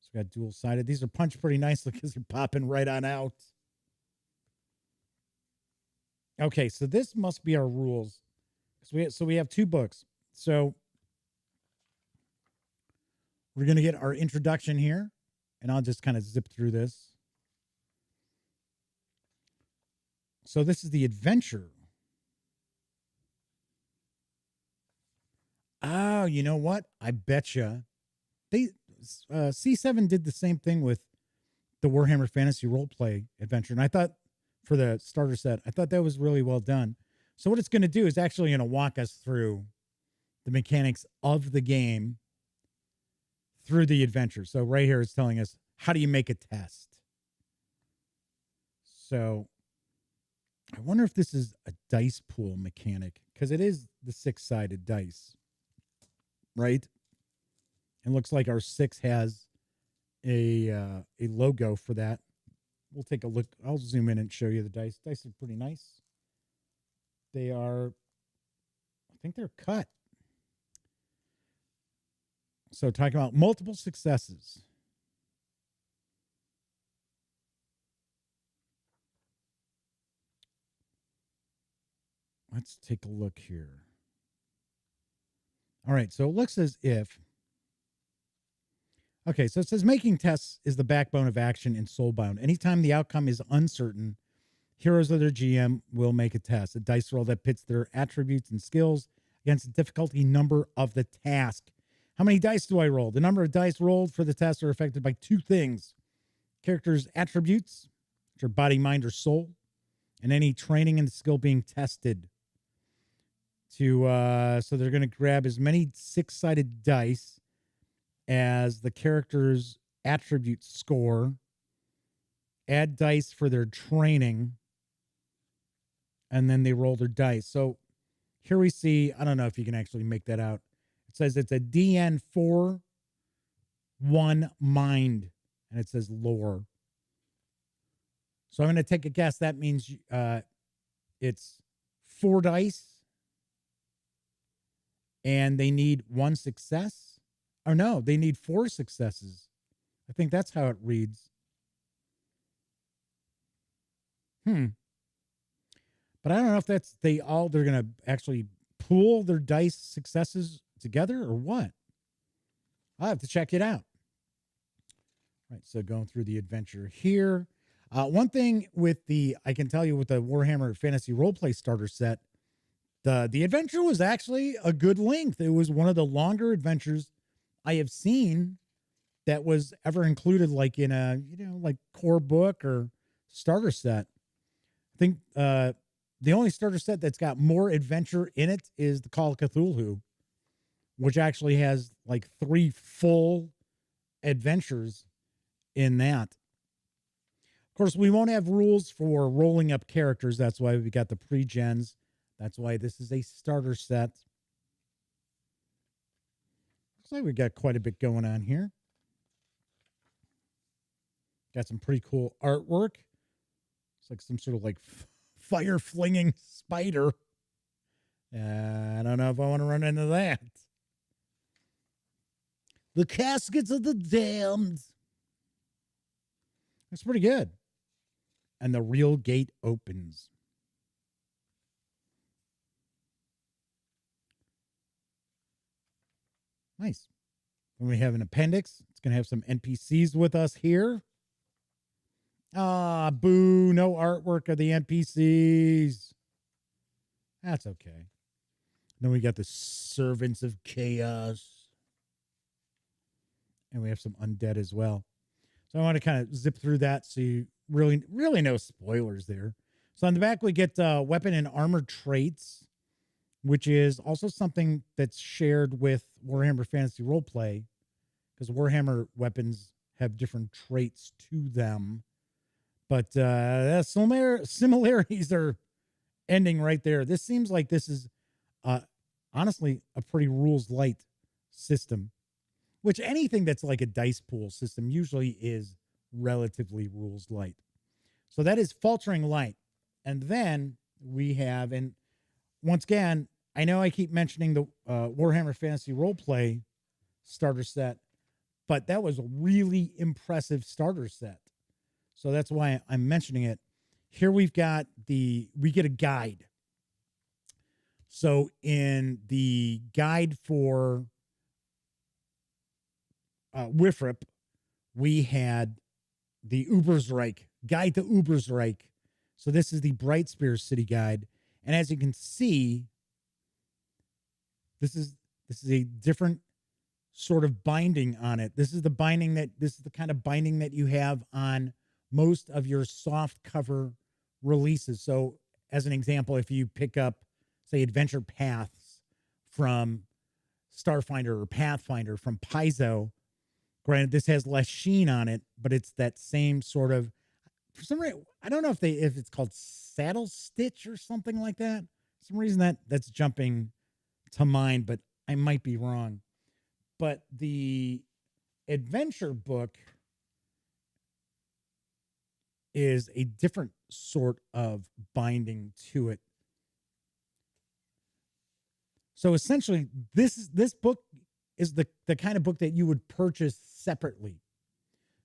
So we got dual-sided. These are punched pretty nicely because you're popping right on out. Okay, so this must be our rules. So we have 2 books. So we're going to get our introduction here, and I'll just kind of zip through this. So this is the adventure. Oh, you know what? I betcha. C7 did the same thing with the Warhammer Fantasy Roleplay adventure, and I thought, for the starter set, I thought that was really well done. So what it's going to do is actually going to walk us through the mechanics of the game through the adventure. So right here it's telling us, how do you make a test? So I wonder if this is a dice pool mechanic, because it is the 6-sided dice, right? It looks like our 6 has a logo for that. We'll take a look. I'll zoom in and show you the dice. Dice are pretty nice. They are, I think they're cut. So talking about multiple successes. Let's take a look here. All right, so it looks as if, okay, so it says making tests is the backbone of action in Soulbound. Anytime the outcome is uncertain, heroes of their GM will make a test, a dice roll that pits their attributes and skills against the difficulty number of the task. How many dice do I roll? The number of dice rolled for the test are affected by two things: character's attributes, which are body, mind, or soul, and any training and skill being tested. So they're going to grab as many 6-sided dice as the character's attribute score, add dice for their training, and then they roll their dice. So here we see, I don't know if you can actually make that out. It says it's a DN4 1 mind, and it says lore. So I'm going to take a guess. That means it's 4 dice, and they need 1 success. Or no, they need 4 successes. I think that's how it reads. But I don't know if that's they're going to actually pool their dice successes together or what. I'll have to check it out. All right, so going through the adventure here. One thing I can tell you with the Warhammer Fantasy Roleplay Starter Set, the adventure was actually a good length. It was one of the longer adventures I have seen that was ever included, like in a, like core book or starter set. I think the only starter set that's got more adventure in it is the Call of Cthulhu, which actually has like 3 full adventures in that. Of course, we won't have rules for rolling up characters. That's why we got the pre-gens. That's why this is a starter set. Looks like we got quite a bit going on here. Got some pretty cool artwork. It's like some sort of like fire flinging spider. I don't know if I want to run into that. The Caskets of the Damned. That's pretty good. And the real gate opens. Nice. When we have an appendix, it's going to have some NPCs with us here. Ah, boo. No artwork of the NPCs. That's okay. Then we got the Servants of Chaos. And we have some undead as well. So I want to kind of zip through that so you really no spoilers there. So on the back, we get weapon and armor traits, which is also something that's shared with Warhammer Fantasy Roleplay, because Warhammer weapons have different traits to them. But similarities are ending right there. This seems like this is, honestly, a pretty rules light system, which anything that's like a dice pool system usually is relatively rules light. So that is Faltering Light. And then we have, and once again, I know I keep mentioning the Warhammer Fantasy Roleplay starter set, but that was a really impressive starter set. So that's why I'm mentioning it. Here we get a guide. So in the guide for Wifrip, we had the Ubersreich, Guide to Ubersreich. So this is the Bright Spear City Guide. And as you can see, this is a different sort of binding on it. This is the kind of binding that you have on most of your soft cover releases. So as an example, if you pick up, say, Adventure Paths from Starfinder or Pathfinder from Paizo, granted, this has less sheen on it, but it's that same sort of, for some reason, I don't know if it's called saddle stitch or something like that. For some reason that's jumping to mind, but I might be wrong. But the adventure book is a different sort of binding to it. So essentially, this book is the kind of book that you would purchase separately.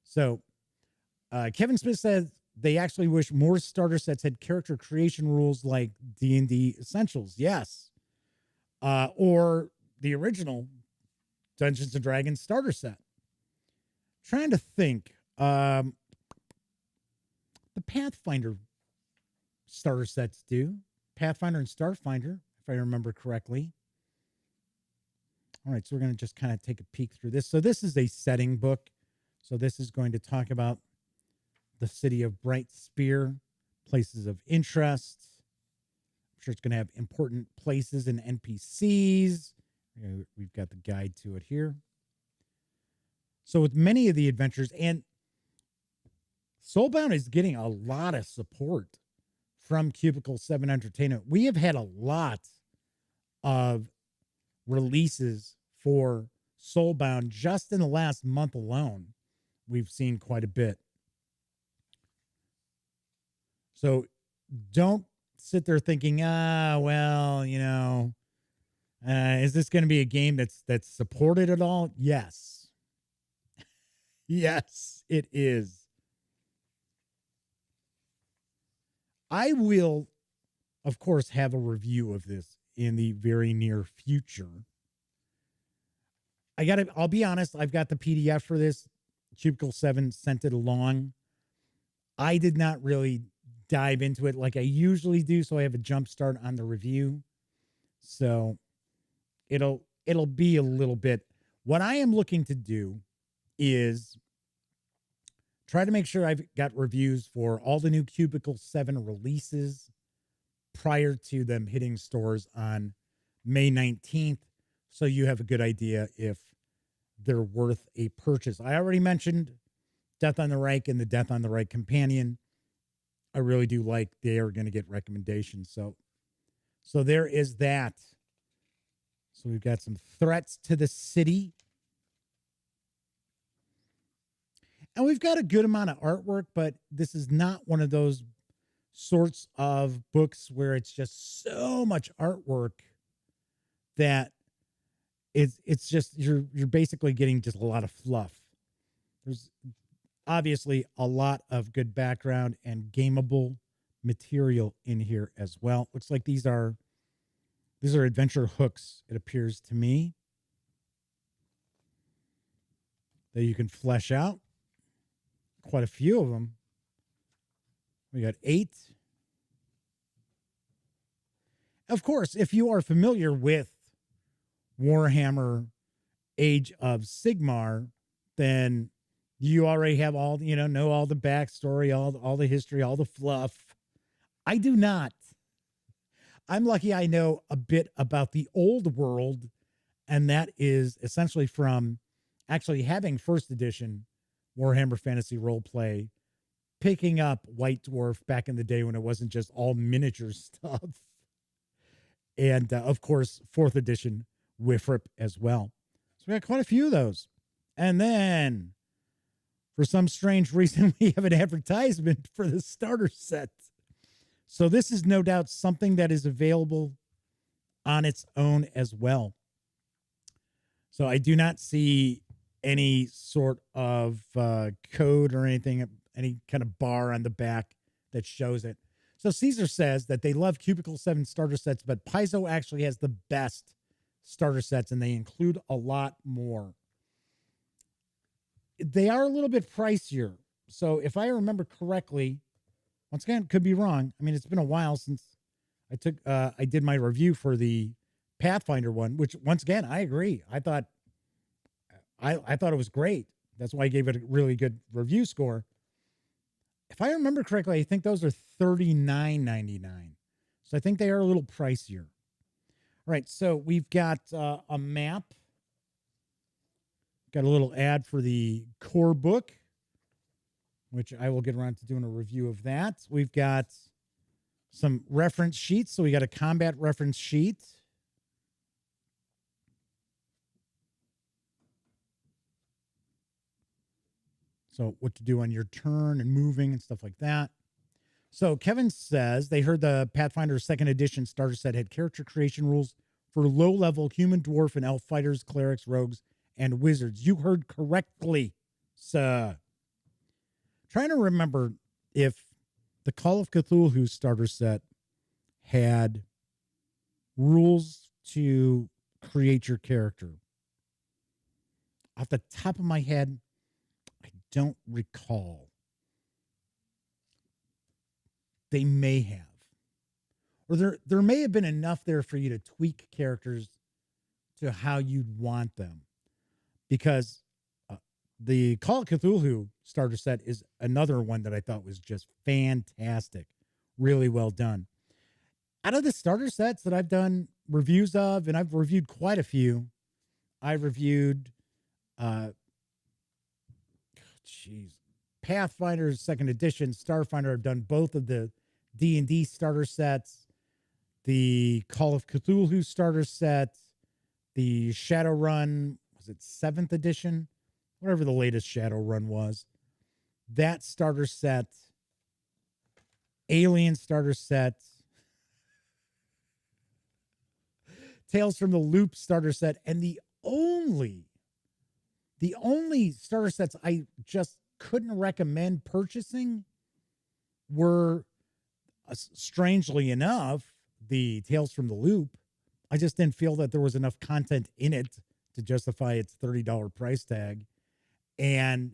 So Kevin Smith says they actually wish more starter sets had character creation rules like D&D Essentials. Yes. Or the original Dungeons & Dragons starter set. Trying to think. The Pathfinder starter sets do. Pathfinder and Starfinder, if I remember correctly. All right, so we're going to just kind of take a peek through this. So this is a setting book. So this is going to talk about the city of Bright Spear, places of interest. I'm sure it's going to have important places and NPCs. We've got the guide to it here. So with many of the adventures, and Soulbound is getting a lot of support from Cubicle 7 Entertainment. We have had a lot of releases for Soulbound just in the last month alone. We've seen quite a bit. So don't sit there thinking, well, you know, is this going to be a game that's supported at all? Yes. Yes, it is. I will, of course, have a review of this in the very near future. I'll be honest, I've got the PDF for this. Cubicle 7 sent it along. I did not really dive into it like I usually do, so I have a jump start on the review. So it'll be a little bit. What I am looking to do is try to make sure I've got reviews for all the new Cubicle 7 releases prior to them hitting stores on May 19th, so you have a good idea if they're worth a purchase. I already mentioned Death on the Reich and the Death on the Reich Companion. I really do like they are going to get recommendations. So there is that. So we've got some threats to the city. And we've got a good amount of artwork, but this is not one of those sorts of books where it's just so much artwork that it's just you're basically getting just a lot of fluff. There's obviously a lot of good background and gameable material in here as well. Looks like these are adventure hooks, it appears to me, that you can flesh out. Quite a few of them. We got 8. Of course, if you are familiar with Warhammer Age of Sigmar, then you already have all, know all the backstory, all the history, all the fluff. I do not. I'm lucky I know a bit about the old world, and that is essentially from actually having first edition Warhammer Fantasy Roleplay, picking up White Dwarf back in the day when it wasn't just all miniature stuff. And, of course, 4th edition Wifrip as well. So we got quite a few of those. And then, for some strange reason, we have an advertisement for the starter set. So this is no doubt something that is available on its own as well. So I do not see any sort of code or anything, any kind of bar on the back that shows it. So Caesar says that they love Cubicle 7 starter sets, but Paizo actually has the best starter sets, and they include a lot more. They are a little bit pricier. So if I remember correctly, once again, could be wrong. I mean, it's been a while since I did my review for the Pathfinder one, which once again, I agree. I thought it was great. That's why I gave it a really good review score. If I remember correctly, I think those are $39.99. So I think they are a little pricier. All right, so we've got a map. Got a little ad for the core book, which I will get around to doing a review of that. We've got some reference sheets. So we got a combat reference sheet. So what to do on your turn and moving and stuff like that. So Kevin says they heard the Pathfinder 2nd edition starter set had character creation rules for low-level human, dwarf, and elf fighters, clerics, rogues, and wizards. You heard correctly, sir. Trying to remember if the Call of Cthulhu starter set had rules to create your character. Off the top of my head, I don't recall. They may have. Or there may have been enough there for you to tweak characters to how you'd want them. Because the Call of Cthulhu starter set is another one that I thought was just fantastic. Really well done. Out of the starter sets that I've done reviews of, and I've reviewed quite a few, I reviewed, Pathfinder 2nd Edition, Starfinder. I've done both of the D&D starter sets, the Call of Cthulhu starter set, the Shadowrun, was it 7th Edition? Whatever the latest Shadowrun was. That starter set, Alien starter set, Tales from the Loop starter set, and the only starter sets I just couldn't recommend purchasing were, strangely enough, the Tales from the Loop. I just didn't feel that there was enough content in it to justify its $30 price tag, and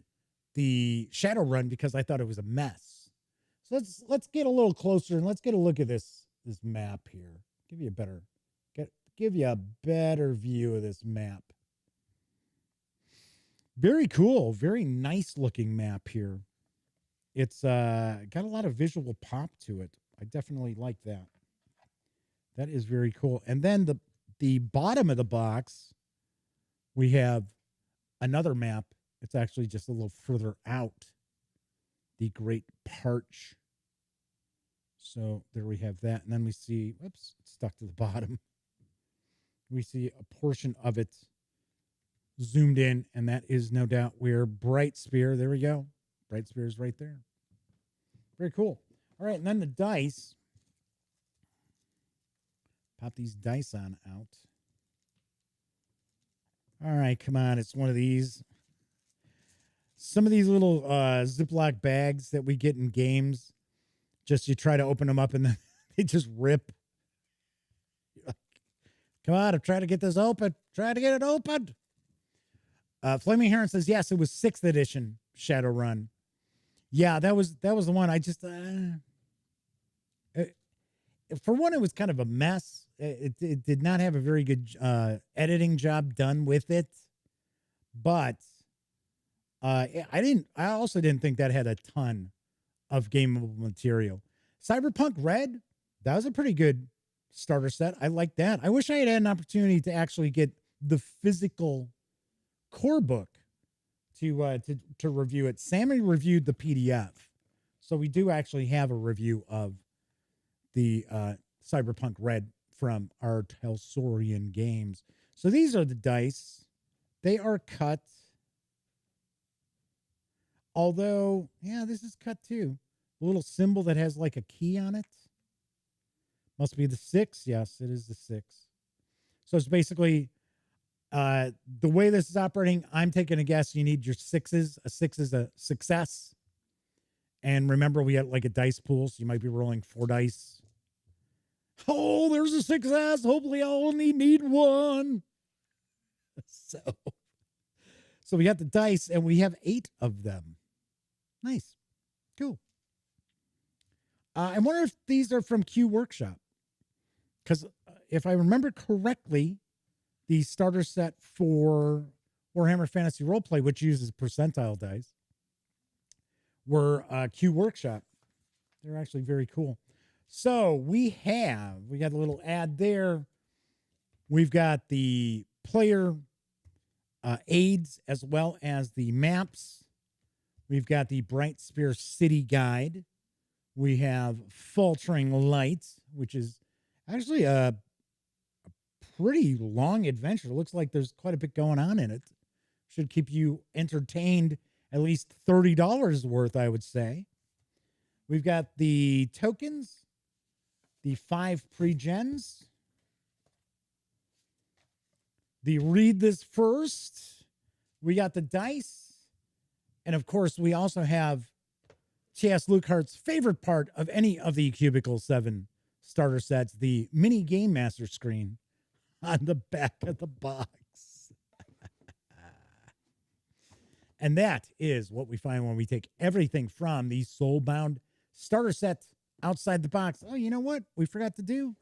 the Shadowrun because I thought it was a mess. So let's get a little closer and let's get a look at this map here. Give you a better view of this map. Very cool, very nice looking map here. It's got a lot of visual pop to it. I definitely like that. That is very cool. And then the bottom of the box, we have another map. It's actually just a little further out. The Great Parch. So there we have that. And then we see, whoops, it's stuck to the bottom. We see a portion of it zoomed in, and that is no doubt where Bright Spear, there we go. Bright Spear is right there. Very cool. All right, and then the dice. Pop these dice on out. All right, come on. It's one of these. Some of these little Ziploc bags that we get in games, just you try to open them up and then they just rip. Come on, I'm trying to get this open. Trying to get it opened. Flaming Heron says, yes, it was 6th edition Shadowrun. Yeah, that was the one. I just, for one, it was kind of a mess. It did not have a very good editing job done with it. But I also didn't think that had a ton of gameable material. Cyberpunk Red, that was a pretty good starter set. I like that. I wish I had an opportunity to actually get the physical core book to review it. Sammy reviewed the PDF, so we do actually have a review of the Cyberpunk Red from our Telsorian Games. So these are the dice. They are cut. Although, yeah, this is cut too. A little symbol that has like a key on it. Must be the 6. Yes, it is the 6. So it's basically the way this is operating. I'm taking a guess. You need your 6s. A 6 is a success. And remember, we had like a dice pool, so you might be rolling 4 dice. Oh, there's a success. Hopefully, I only need 1. So we got the dice, and we have 8 of them. Nice. Cool. I wonder if these are from Q Workshop. Because if I remember correctly, the starter set for Warhammer Fantasy Roleplay, which uses percentile dice, were Q Workshop. They're actually very cool. So we got a little ad there. We've got the player aids as well as the maps. We've got the Bright Spear City Guide. We have Faltering Lights, which is actually a pretty long adventure. It looks like there's quite a bit going on in it. Should keep you entertained at least $30 worth, I would say. We've got the tokens, the 5 pre-gens, the read this first. We got the dice. And of course, we also have T.S. Lukehart's favorite part of any of the Cubicle 7 starter sets, the mini Game Master screen on the back of the box. And that is what we find when we take everything from the Soulbound starter set outside the box. Oh, you know what? We forgot to do,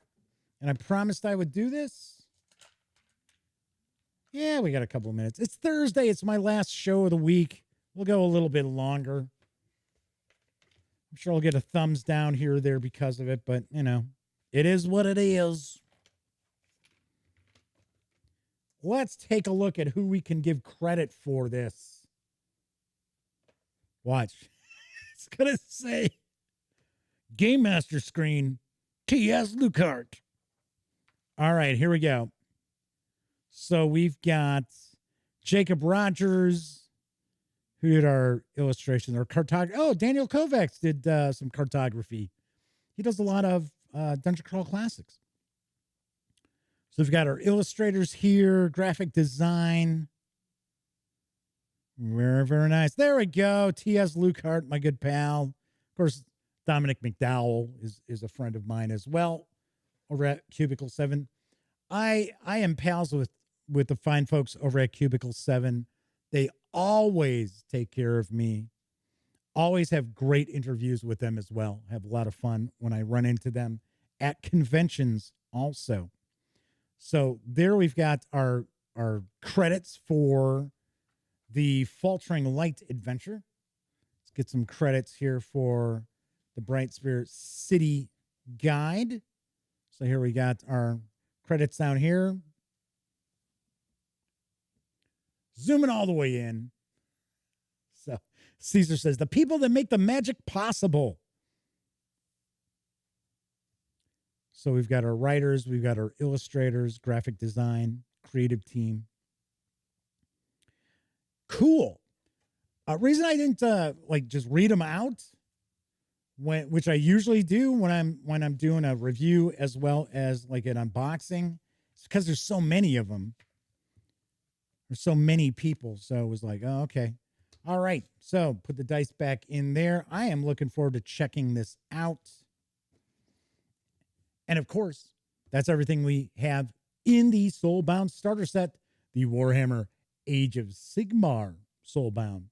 and I promised I would do this. Yeah, we got a couple of minutes. It's Thursday. It's my last show of the week. We'll go a little bit longer. I'm sure I'll get a thumbs down here or there because of it, but, you know, it is what it is. Let's take a look at who we can give credit for this. Watch. It's going to say Game Master screen, T.S. Lucart. All right, here we go. So we've got Jacob Rogers, who did our illustration or cartography. Oh, Daniel Kovacs did some cartography. He does a lot of Dungeon Crawl Classics. So we've got our illustrators here, graphic design. Very, very nice. There we go. T.S. Lucart, my good pal. Of course, Dominic McDowell is a friend of mine as well over at Cubicle 7. I am pals with the fine folks over at Cubicle 7. They always take care of me. Always have great interviews with them as well. Have a lot of fun when I run into them at conventions also. So there we've got our credits for the Faltering Light adventure. Let's get some credits here for the Bright Spirit City Guide. So here we got our credits down here. Zooming all the way in. So Caesar says, the people that make the magic possible. So we've got our writers, we've got our illustrators, graphic design, creative team. Cool. Reason I didn't just read them out, which I usually do when I'm doing a review as well as like an unboxing, it's because there's so many of them. There's so many people. So it was like, oh, okay. All right. So put the dice back in there. I am looking forward to checking this out. And of course, that's everything we have in the Soulbound Starter Set, the Warhammer Age of Sigmar Soulbound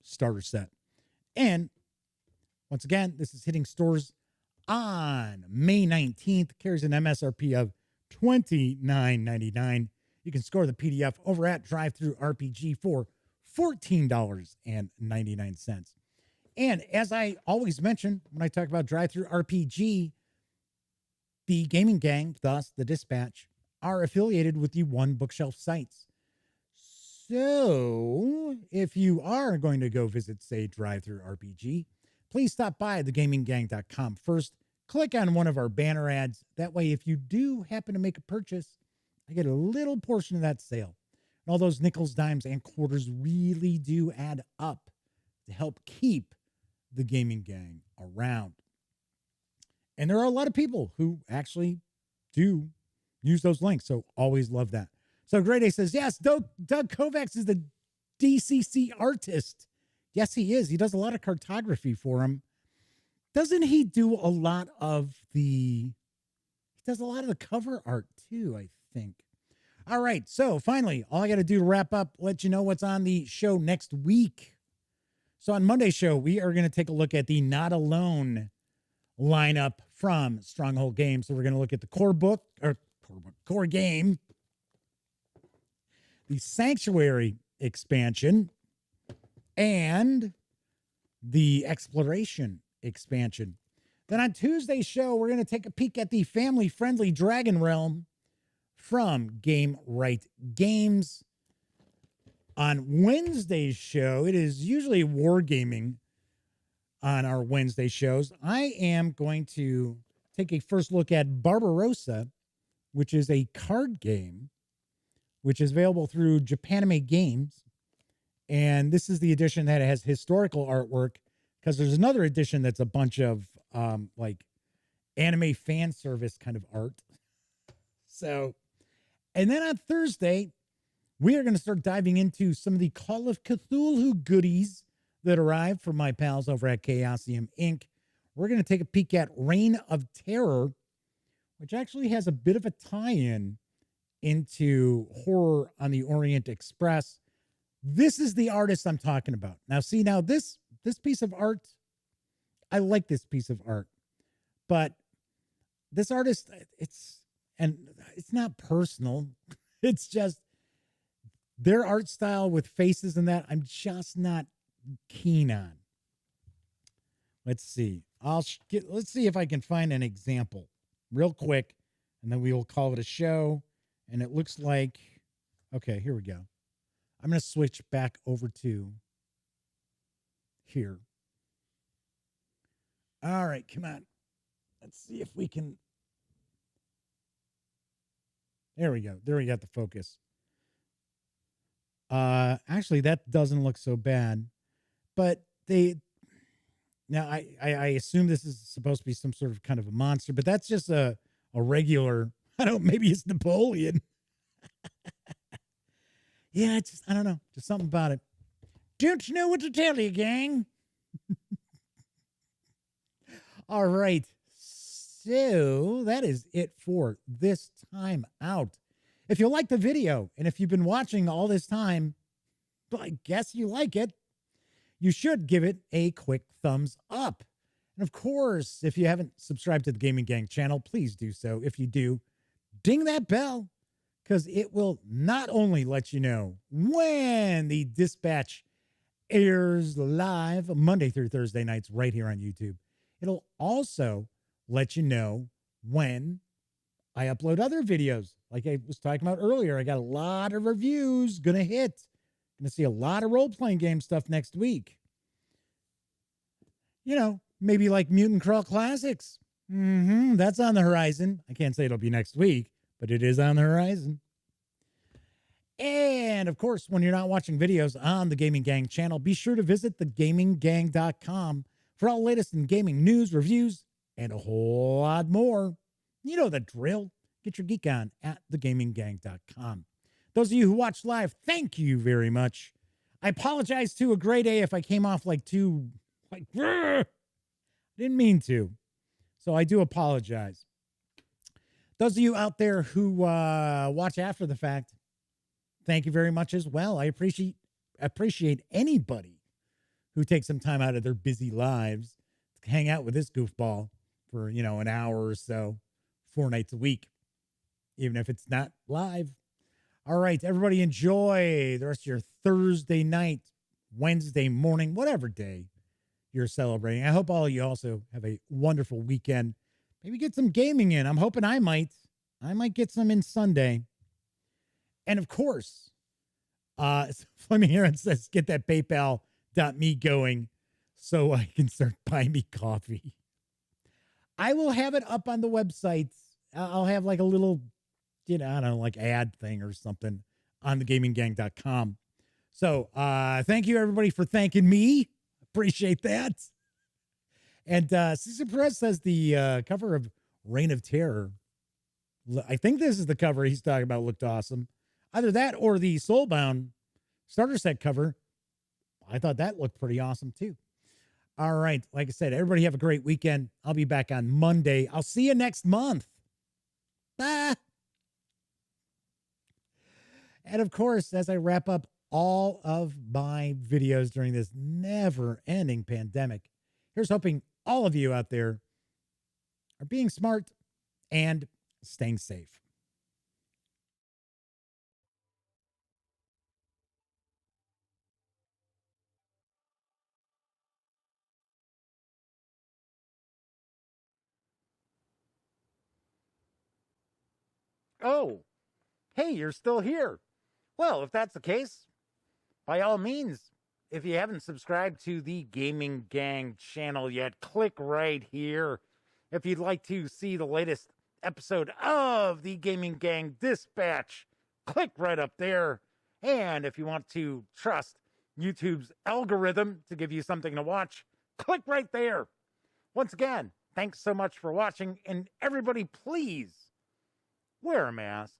Starter Set. And once again, this is hitting stores on May 19th. Carries an MSRP of $29.99. You can score the PDF over at Drive-Thru RPG for $14.99. And as I always mention when I talk about Drive-Thru RPG, the Gaming Gang, thus the Dispatch, are affiliated with the One Bookshelf sites. So if you are going to go visit, say, Drive-Thru RPG, please stop by thegaminggang.com first. Click on one of our banner ads. That way, if you do happen to make a purchase, I get a little portion of that sale. And all those nickels, dimes, and quarters really do add up to help keep the Gaming Gang around. And there are a lot of people who actually do use those links, so always love that. So Grey Day says, yes, Doug Kovacs is the DCC artist. Yes, he is. He does a lot of cartography for him. Doesn't he do a lot of the cover art too, I think. All right. So finally, all I got to do to wrap up, let you know what's on the show next week. So on Monday's show, we are going to take a look at the Not Alone lineup from Stronghold Games. So we're going to look at the core game, the Sanctuary expansion, and the Exploration expansion. Then on Tuesday's show, we're going to take a peek at the family-friendly Dragon Realm from Game Right Games. On Wednesday's show, it is usually wargaming on our Wednesday shows. I am going to take a first look at Barbarossa, which is a card game, which is available through Japanime Games. And this is the edition that has historical artwork, because there's another edition that's a bunch of like anime fan service kind of art. So, and then on Thursday, we are going to start diving into some of the Call of Cthulhu goodies that arrived from my pals over at Chaosium Inc. We're going to take a peek at Reign of Terror, which actually has a bit of a tie-in into Horror on the Orient Express. This is the artist I'm talking about. Now, see, now this piece of art, I like this piece of art, but this artist, it's not personal. It's just Their art style with faces and that, I'm just not keen on. Let's see. Let's see if I can find an example real quick, and then we will call it a show. And it looks like, okay, here we go. I'm going to switch back over to here. All right, come on. Let's see if we can. There we go. There we got the focus. Actually, that doesn't look so bad. But now I assume this is supposed to be some sort of kind of a monster, but that's just a regular, maybe it's Napoleon. Yeah, I don't know. Just something about it. Don't you know what to tell you, gang? All right. So that is it for this time out. If you like the video, and if you've been watching all this time, well, I guess you like it, you should give it a quick thumbs up. And of course, if you haven't subscribed to the Gaming Gang channel, please do so. If you do, ding that bell, because it will not only let you know when the dispatch airs live Monday through Thursday nights right here on YouTube, it'll also let you know when I upload other videos. Like I was talking about earlier, I got a lot of reviews going to hit. Going to see a lot of role-playing game stuff next week. You know, maybe like Mutant Crawl Classics. That's on the horizon. I can't say it'll be next week, but it is on the horizon. And of course, when you're not watching videos on the Gaming Gang channel, be sure to visit thegaminggang.com for all latest in gaming news, reviews, and a whole lot more. You know the drill. Get your geek on at thegaminggang.com. Those of you who watch live, thank you very much. I apologize to a grade A if I came off didn't mean to. So I do apologize. Those of you out there who watch after the fact, thank you very much as well. I appreciate anybody who takes some time out of their busy lives to hang out with this goofball for, an hour or so, 4 nights a week, even if it's not live. All right, everybody enjoy the rest of your Thursday night, Wednesday morning, whatever day you're celebrating. I hope all of you also have a wonderful weekend. Maybe get some gaming in. I'm hoping I might get some in Sunday. And of course, Fleming here says, get that PayPal.me going so I can start buying me coffee. I will have it up on the website. I'll have like a little, ad thing or something on thegaminggang.com. So thank you, everybody, for thanking me. Appreciate that. And Cesar Perez says the cover of Reign of Terror, I think this is the cover he's talking about, looked awesome. Either that or the Soulbound starter set cover. I thought that looked pretty awesome, too. All right. Like I said, everybody have a great weekend. I'll be back on Monday. I'll see you next month. Bye. And of course, as I wrap up all of my videos during this never-ending pandemic, here's hoping all of you out there are being smart and staying safe. Oh, hey, you're still here. Well, if that's the case, by all means, if you haven't subscribed to the Gaming Gang channel yet, click right here. If you'd like to see the latest episode of the Gaming Gang Dispatch, click right up there. And if you want to trust YouTube's algorithm to give you something to watch, click right there. Once again, thanks so much for watching. And everybody, please wear a mask.